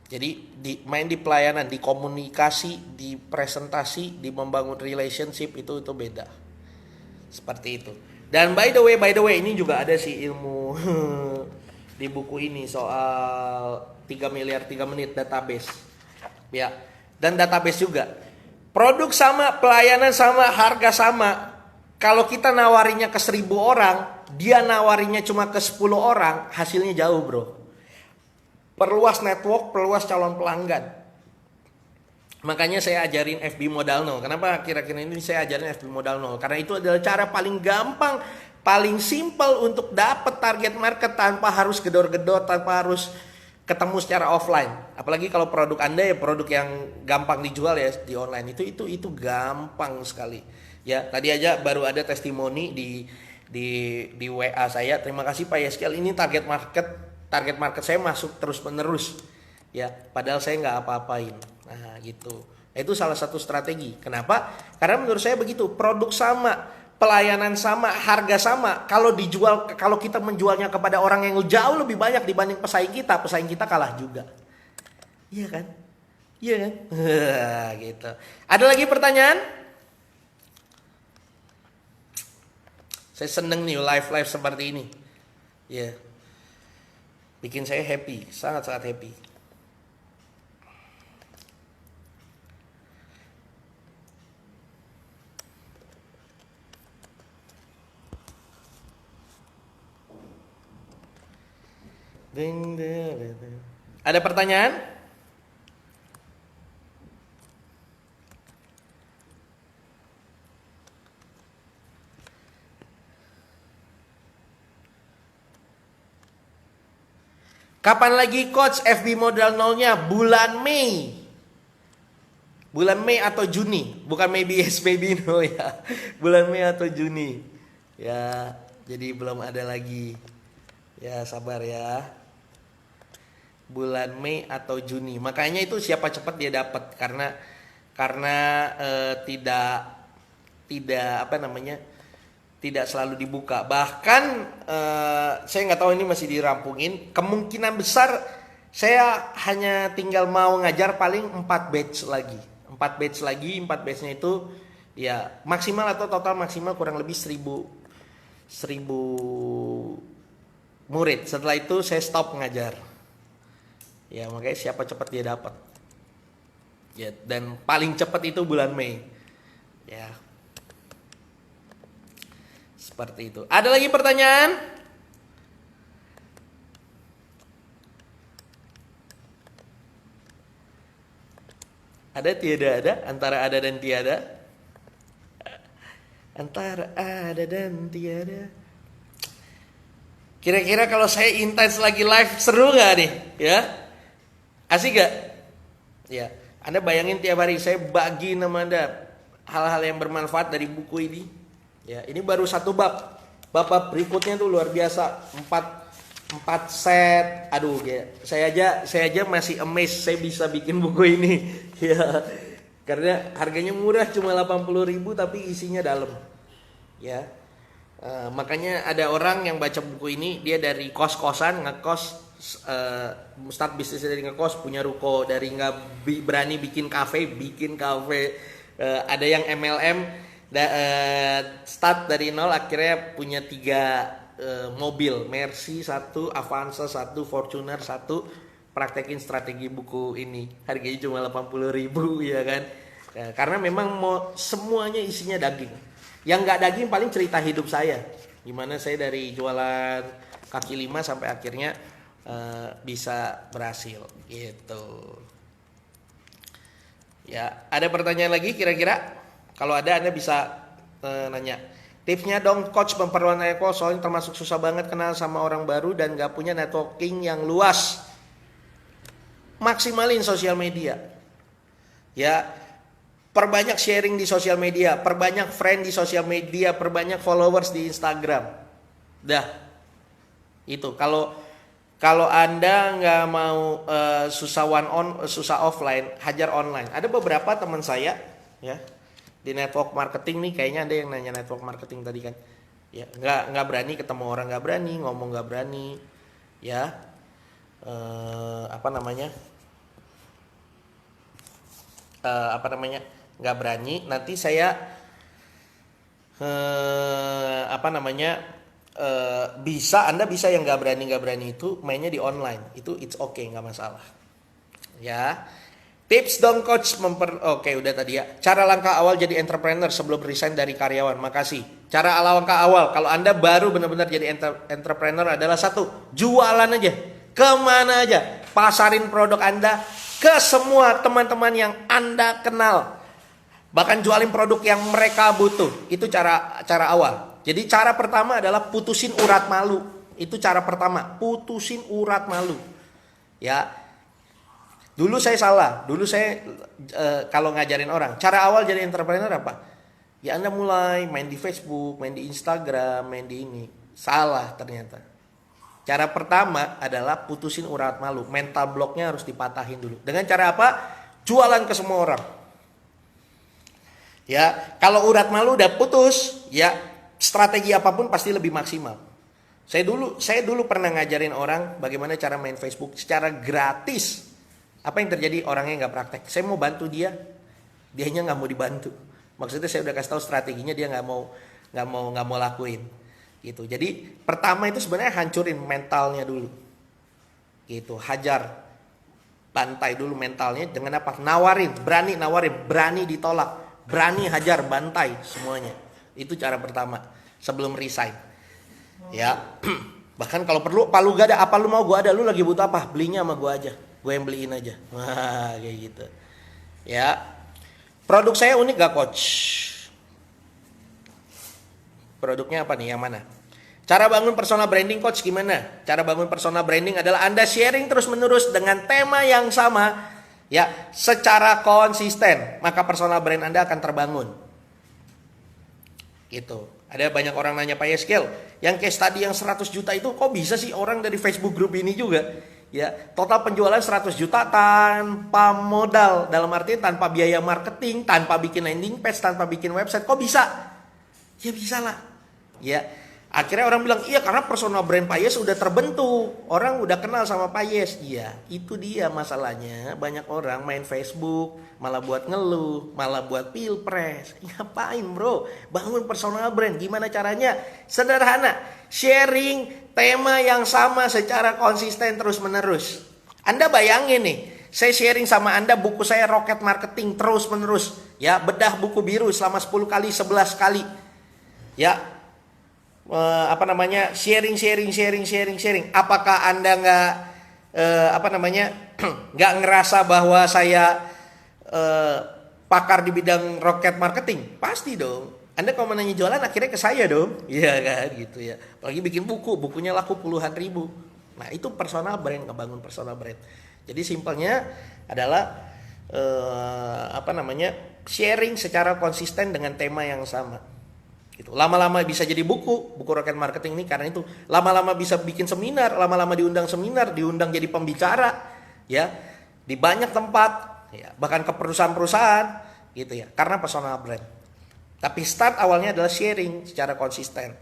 jadi main di pelayanan, di komunikasi, di presentasi, di membangun relationship itu beda, seperti itu. Dan by the way ini juga ada sih ilmu di buku ini soal 3 miliar 3 menit database. Ya. Dan database juga. Produk sama, pelayanan sama, harga sama. Kalau kita nawarinya ke 1000 orang, dia nawarinya cuma ke 10 orang, hasilnya jauh, Bro. Perluas network, perluas calon pelanggan. Makanya saya ajarin FB modal nol. Kenapa kira-kira ini saya ajarin FB modal nol? Karena itu adalah cara paling gampang, paling simple untuk dapat target market tanpa harus gedor-gedor, tanpa harus ketemu secara offline. Apalagi kalau produk Anda ya produk yang gampang dijual ya di online, itu gampang sekali. Ya, tadi aja baru ada testimoni di WA saya. Terima kasih Pak Yeskel, ini target market saya masuk terus-menerus. Ya, padahal saya nggak apa-apain. Nah, gitu. Itu salah satu strategi. Kenapa? Karena menurut saya begitu, produk sama, pelayanan sama, harga sama. Kalau kita menjualnya kepada orang yang jauh lebih banyak dibanding pesaing kita kalah juga. Iya kan? Iya kan? Gitu. Ada lagi pertanyaan? Saya seneng nih live seperti ini. Ya. Bikin saya happy, sangat-sangat happy. Ada pertanyaan? Kapan lagi coach FB modal nolnya? Bulan Mei. Bulan Mei atau Juni, bukan maybe yes maybe no ya. Bulan Mei atau Juni. Ya, jadi belum ada lagi. Ya, sabar ya. Bulan Mei atau Juni. Makanya itu siapa cepat dia dapat karena tidak apa namanya? Tidak selalu dibuka. Bahkan saya nggak tahu ini masih dirampungin. Kemungkinan besar saya hanya tinggal mau ngajar paling 4 batch lagi. 4 batchnya itu ya maksimal atau total maksimal kurang lebih 1000 murid. Setelah itu saya stop ngajar. Ya, makanya siapa cepat dia dapat. Ya, dan paling cepat itu bulan Mei. Ya. Seperti itu. Ada lagi pertanyaan? Ada tiada ada? Antara ada dan tiada? Antara ada dan tiada. Kira-kira kalau saya intens lagi live seru gak nih? Ya, asik gak? Ya, Anda bayangin tiap hari saya bagi nama Anda hal-hal yang bermanfaat dari buku ini. Ya, ini baru satu bab. Bab berikutnya tuh luar biasa. 4 set. Aduh, ya. Saya aja masih amazed saya bisa bikin buku ini. Ya. Karena harganya murah cuma 80.000 tapi isinya dalam. Ya. Makanya ada orang yang baca buku ini dia dari kos-kosan ngekos start bisnisnya dari ngekos, punya ruko, dari nggak berani bikin kafe. Ada yang MLM start dari nol akhirnya punya 3 mobil, Mercy 1, Avanza 1, Fortuner 1. Praktekin strategi buku ini, harganya cuma 80.000 ya kan. Karena memang semuanya isinya daging. Yang nggak daging paling cerita hidup saya, gimana saya dari jualan kaki lima sampai akhirnya bisa berhasil gitu. Ya, ada pertanyaan lagi kira-kira? Kalau ada Anda bisa nanya. Tipsnya dong coach memperluas network, soalnya termasuk susah banget kenal sama orang baru dan gak punya networking yang luas. Maksimalin sosial media. Ya, perbanyak sharing di sosial media, perbanyak friend di sosial media, perbanyak followers di Instagram. Dah. Itu kalau Anda nggak mau susah offline, hajar online. Ada beberapa teman saya ya di network marketing nih, kayaknya ada yang nanya network marketing tadi kan. Ya, nggak berani ketemu orang, nggak berani ngomong, nggak berani. Ya, nggak berani. Nanti saya Anda bisa yang nggak berani itu mainnya di online, itu it's okay, nggak masalah. Ya. Tips dong coach Oke, udah tadi ya. Cara langkah awal jadi entrepreneur sebelum resign dari karyawan. Makasih. Cara langkah awal kalau Anda baru benar-benar jadi entrepreneur adalah 1, jualan aja. Kemana aja. Pasarin produk Anda ke semua teman-teman yang Anda kenal. Bahkan jualin produk yang mereka butuh. Itu cara awal. Jadi cara pertama adalah putusin urat malu. Itu cara pertama, putusin urat malu. Ya. Dulu saya salah. Dulu saya kalau ngajarin orang, cara awal jadi entrepreneur apa? Ya Anda mulai main di Facebook, main di Instagram, main di ini. Salah ternyata. Cara pertama adalah putusin urat malu. Mental blocknya harus dipatahin dulu. Dengan cara apa? Jualan ke semua orang. Ya, kalau urat malu udah putus, ya strategi apapun pasti lebih maksimal. Saya dulu pernah ngajarin orang bagaimana cara main Facebook secara gratis. Apa yang terjadi? Orangnya nggak praktek. Saya mau bantu dianya nggak mau dibantu. Maksudnya saya udah kasih tahu strateginya, dia nggak mau lakuin. Gitu. Jadi pertama itu sebenarnya hancurin mentalnya dulu. Gitu, hajar, bantai dulu mentalnya dengan apa? Berani nawarin, berani ditolak, berani hajar, bantai semuanya. Itu cara pertama sebelum resign. Ya, bahkan kalau perlu, apa lu gak ada, apa lu mau gua ada, lu lagi butuh apa? Belinya sama gua aja. Gue yang beliin aja. Wah, kayak gitu. Ya. Produk saya unik gak coach? Produknya apa nih? Yang mana? Cara bangun personal branding coach gimana? Cara bangun personal branding adalah Anda sharing terus menerus dengan tema yang sama Ya, secara konsisten, maka personal brand Anda akan terbangun. Gitu. Ada banyak orang nanya, Pak Yeskel, yang case tadi yang 100 juta itu kok bisa sih orang dari Facebook group ini juga? Ya, total penjualan 100 juta tanpa modal, dalam arti tanpa biaya marketing, tanpa bikin landing page, tanpa bikin website, kok bisa? Ya bisa lah. Ya, akhirnya orang bilang, iya karena personal brand Pak Yes udah terbentuk, orang udah kenal sama Pak Yes. Iya, itu dia masalahnya. Banyak orang main Facebook malah buat ngeluh, malah buat pilpres. Ngapain bro? Bangun personal brand. Gimana caranya? Sederhana, sharing tema yang sama secara konsisten terus menerus. Anda bayangin nih, saya sharing sama Anda buku saya Rocket Marketing terus menerus. Ya, bedah buku biru selama 10 kali, 11 kali. Ya, sharing. Apakah Anda nggak ngerasa bahwa saya pakar di bidang rocket marketing? Pasti dong. Anda kalau menanya jualan akhirnya ke saya dong. Iya kan gitu ya. Apalagi bikin bukunya laku puluhan ribu. Nah, itu personal brand, ngebangun personal brand. Jadi simpelnya adalah sharing secara konsisten dengan tema yang sama. Gitu. Lama-lama bisa jadi buku rocket marketing ini karena itu. Lama-lama bisa bikin seminar, lama-lama diundang seminar, diundang jadi pembicara, ya, di banyak tempat, ya, bahkan ke perusahaan-perusahaan, gitu ya, karena personal brand. Tapi start awalnya adalah sharing secara konsisten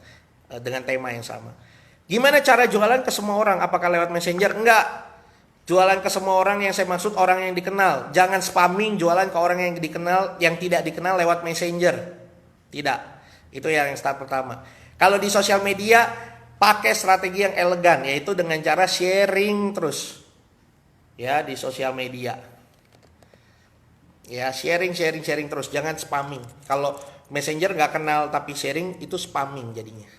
dengan tema yang sama. Gimana cara jualan ke semua orang? Apakah lewat messenger? Enggak. Jualan ke semua orang yang saya maksud orang yang dikenal. Jangan spamming jualan ke orang yang dikenal, yang tidak dikenal lewat messenger. Tidak. Itu yang start pertama. Kalau di sosial media, pakai strategi yang elegan, yaitu dengan cara sharing terus. Ya, di sosial media. Ya, sharing terus, jangan spamming. Kalau messenger nggak kenal tapi sharing, itu spamming jadinya.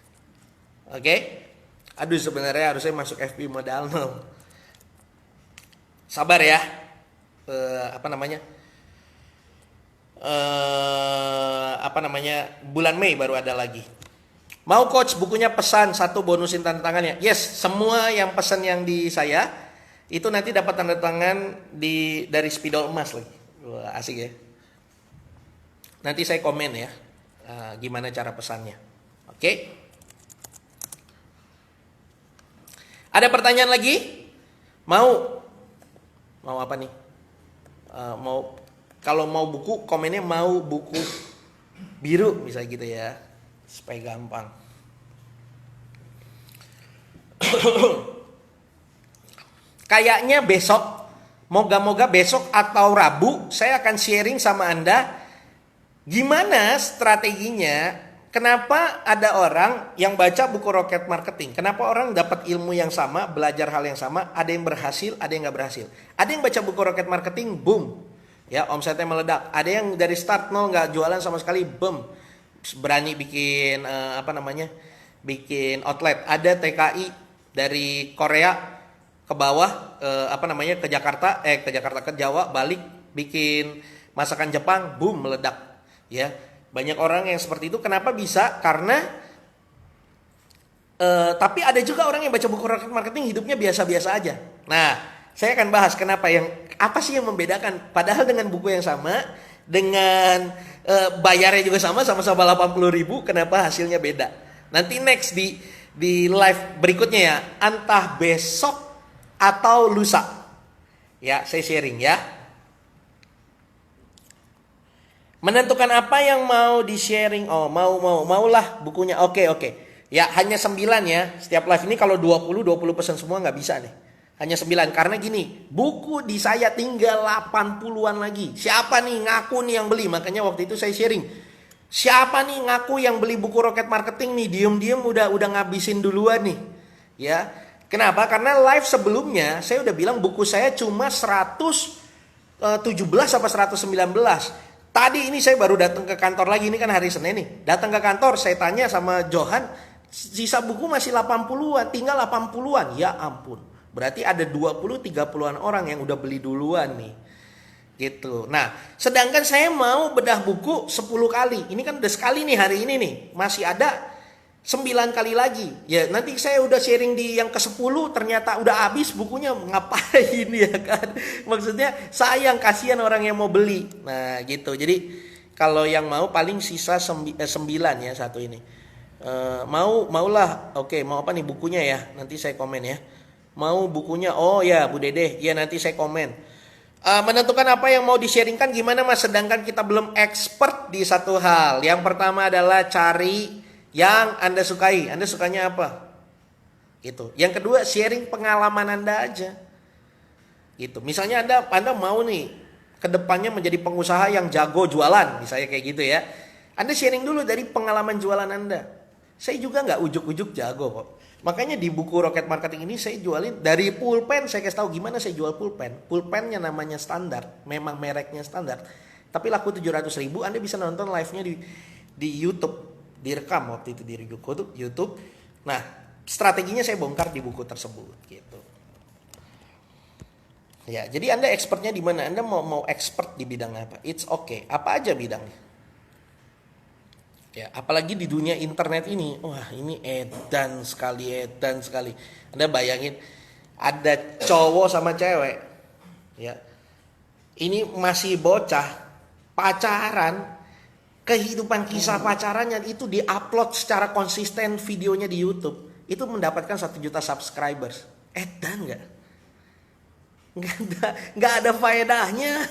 Oke? Aduh, sebenarnya harusnya masuk FB modal no. Sabar ya. Bulan Mei baru ada lagi. Mau coach bukunya pesan satu bonusin tanda tangannya. Yes, semua yang pesan yang di saya itu nanti dapat tanda tangan dari spidol emas lagi. Wah, asik ya. Nanti saya komen ya gimana cara pesannya. Oke. Ada pertanyaan lagi? Mau apa nih? Kalau mau buku, komennya mau buku biru misalnya gitu ya, supaya gampang. Kayaknya besok, moga-moga besok atau Rabu, saya akan sharing sama Anda gimana strateginya. Kenapa ada orang yang baca buku Rocket Marketing? Kenapa orang dapat ilmu yang sama, belajar hal yang sama, ada yang berhasil, ada yang nggak berhasil. Ada yang baca buku Rocket Marketing, boom, ya omsetnya meledak. Ada yang dari start nol nggak jualan sama sekali, boom, berani bikin bikin outlet. Ada TKI dari Korea ke bawah ke Jakarta ke Jawa, balik bikin masakan Jepang, boom, meledak. Ya, banyak orang yang seperti itu. Kenapa bisa? Karena tapi ada juga orang yang baca buku Rocket Marketing hidupnya biasa-biasa aja. Nah, saya akan bahas apa sih yang membedakan. Padahal dengan buku yang sama, dengan bayarnya juga sama-sama 80.000, kenapa hasilnya beda? Nanti next di live berikutnya ya, entah besok atau lusa. Ya, saya sharing ya. Menentukan apa yang mau di-sharing. Oh, maulah bukunya. Oke. Ya, hanya 9 ya. Setiap live ini kalau 20 pesan semua nggak bisa nih. Hanya 9. Karena gini, buku di saya tinggal 80-an lagi. Siapa nih ngaku nih yang beli? Makanya waktu itu saya sharing. Siapa nih ngaku yang beli buku Rocket Marketing nih? Diem-diem udah ngabisin duluan nih. Ya. Kenapa? Karena live sebelumnya saya udah bilang buku saya cuma 117 apa 119. Tadi ini saya baru datang ke kantor lagi, ini kan hari Senin nih. Datang ke kantor, saya tanya sama Johan, sisa buku masih 80-an, tinggal 80-an. Ya ampun, berarti ada 20-30-an orang yang udah beli duluan nih. Gitu. Nah, sedangkan saya mau bedah buku 10 kali. Ini kan udah sekali nih hari ini nih. Masih ada 9 kali lagi. Ya nanti saya udah sharing di yang ke-10 ternyata udah habis bukunya, ngapain ya kan. Maksudnya sayang, kasihan orang yang mau beli. Nah gitu. Jadi kalau yang mau paling sisa 9 ya satu ini. Maulah. Oke, mau apa nih bukunya ya? Nanti saya komen ya. Mau bukunya? Oh ya Bu Dede, ya nanti saya komen. Menentukan apa yang mau di-sharingkan gimana Mas, sedangkan kita belum expert di satu hal. Yang pertama adalah cari yang Anda sukai. Anda sukanya apa? Gitu. Yang kedua, sharing pengalaman Anda aja. Gitu. Misalnya Anda mau nih kedepannya menjadi pengusaha yang jago jualan, misalnya kayak gitu ya. Anda sharing dulu dari pengalaman jualan Anda. Saya juga nggak ujuk-ujuk jago kok. Makanya di buku Rocket Marketing ini saya jualin dari pulpen, saya kasih tahu gimana saya jual pulpen. Pulpennya namanya standar, memang mereknya standar. Tapi laku 700.000, Anda bisa nonton live-nya di YouTube. Direkam waktu itu di YouTube. Nah, strateginya saya bongkar di buku tersebut gitu. Ya, jadi Anda expertnya di mana? Anda mau expert di bidang apa? It's okay. Apa aja bidangnya? Ya, apalagi di dunia internet ini. Wah, ini edan sekali. Anda bayangin ada cowok sama cewek. Ya. Ini masih bocah pacaran. Kehidupan kisah pacarannya itu diupload secara konsisten videonya di YouTube. Itu mendapatkan 1 juta subscribers. Edan nggak? Nggak ada faedahnya.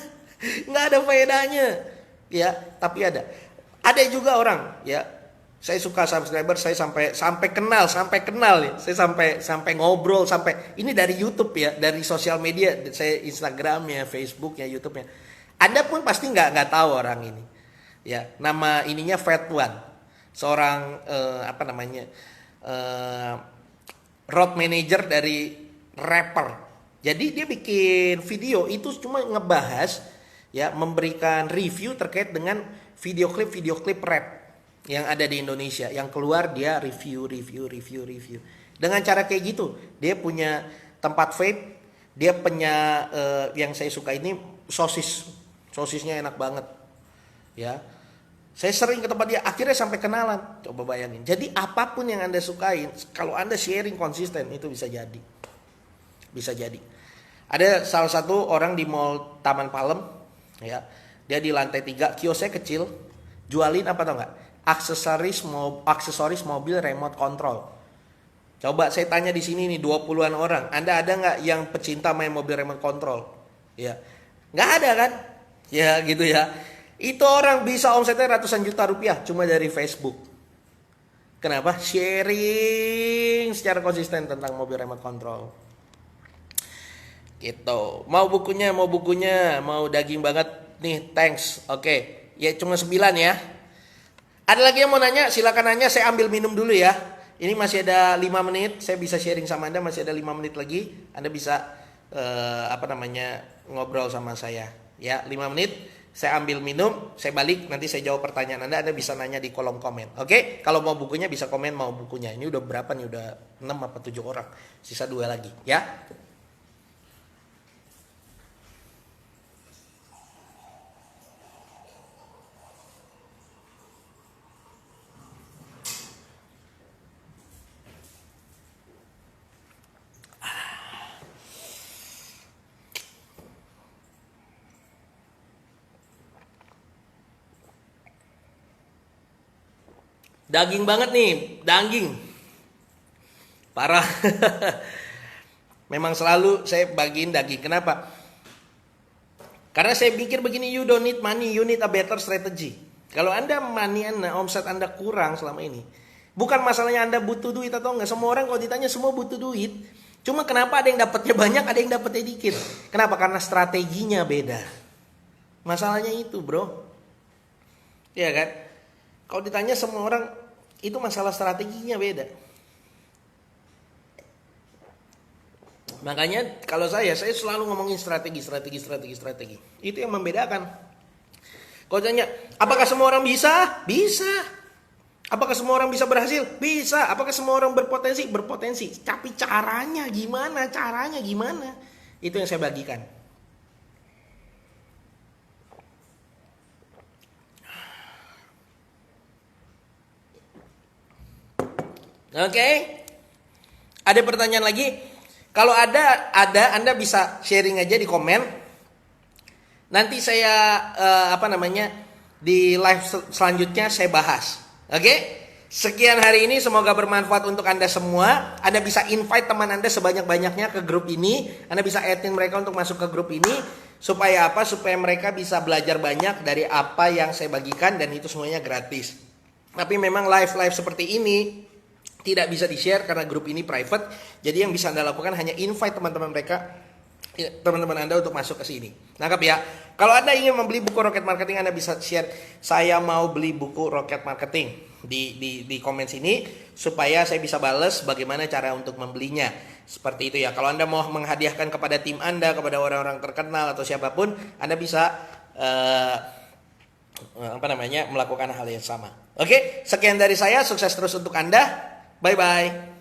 Nggak ada faedahnya. Ya, tapi ada. Ada juga orang, ya. Saya suka subscriber, saya sampai kenal ya. Saya sampai ngobrol, sampai ini dari YouTube ya, dari sosial media, saya Instagramnya, Facebooknya, YouTubenya. Anda pun pasti nggak tahu orang ini. Ya, nama ininya Fat One, seorang road manager dari rapper. Jadi dia bikin video itu cuma ngebahas, ya, memberikan review terkait dengan video klip rap yang ada di Indonesia, yang keluar dia review. Dengan cara kayak gitu, dia punya tempat vape, dia punya yang saya suka ini sosisnya enak banget, ya. Saya sering ke tempat dia, akhirnya sampai kenalan. Coba bayangin. Jadi apapun yang Anda sukain, kalau Anda sharing konsisten, itu bisa jadi. Ada salah satu orang di Mall Taman Palem, ya. Dia di lantai 3, kiosnya kecil, jualin apa tau nggak? Aksesoris mobil remote control. Coba saya tanya di sini nih 20-an orang, Anda ada nggak yang pecinta main mobil remote control? Ya, nggak ada kan? Ya gitu ya. Itu orang bisa omsetnya ratusan juta rupiah cuma dari Facebook. Kenapa? Sharing secara konsisten tentang mobil remote control. Gitu. Mau bukunya, mau daging banget nih, thanks. Oke. Ya cuma 9 ya. Ada lagi yang mau nanya? Silakan nanya, saya ambil minum dulu ya. Ini masih ada 5 menit, saya bisa sharing sama Anda, masih ada 5 menit lagi. Anda bisa ngobrol sama saya. Ya, 5 menit. Saya ambil minum, saya balik, nanti saya jawab pertanyaan Anda. Anda bisa nanya di kolom komen. Oke? Kalau mau bukunya bisa komen mau bukunya. Ini udah berapa nih? Udah 6 apa 7 orang. Sisa 2 lagi, ya. Daging banget nih, daging. Parah. Memang selalu saya bagiin daging. Kenapa? Karena saya pikir begini, you don't need money, you need a better strategy. Kalau Anda omset Anda kurang selama ini, bukan masalahnya Anda butuh duit atau enggak. Semua orang kalau ditanya semua butuh duit. Cuma kenapa ada yang dapatnya banyak, ada yang dapatnya dikit? Kenapa? Karena strateginya beda. Masalahnya itu, bro. Iya kan? Kalau ditanya semua orang, itu masalah strateginya beda. Makanya kalau saya selalu ngomongin strategi. Itu yang membedakan. Kalau tanya, apakah semua orang bisa? Bisa. Apakah semua orang bisa berhasil? Bisa. Apakah semua orang berpotensi? Berpotensi. Tapi caranya gimana? Itu yang saya bagikan. Oke. Ada pertanyaan lagi? Kalau ada Anda bisa sharing aja di komen. Nanti saya di live selanjutnya saya bahas. Oke? Sekian hari ini, semoga bermanfaat untuk Anda semua. Anda bisa invite teman Anda sebanyak-banyaknya ke grup ini. Anda bisa add-in mereka untuk masuk ke grup ini. Supaya apa? Supaya mereka bisa belajar banyak dari apa yang saya bagikan, dan itu semuanya gratis. Tapi memang live-live seperti ini tidak bisa di-share karena grup ini private. Jadi yang bisa Anda lakukan hanya invite teman-teman Anda untuk masuk ke sini. Nangkap ya? Kalau Anda ingin membeli buku Rocket Marketing, Anda bisa share, saya mau beli buku Rocket Marketing di komen sini supaya saya bisa balas bagaimana cara untuk membelinya. Seperti itu ya. Kalau Anda mau menghadiahkan kepada tim Anda, kepada orang-orang terkenal atau siapapun, Anda bisa melakukan hal yang sama. Oke, sekian dari saya, sukses terus untuk Anda. Bye bye.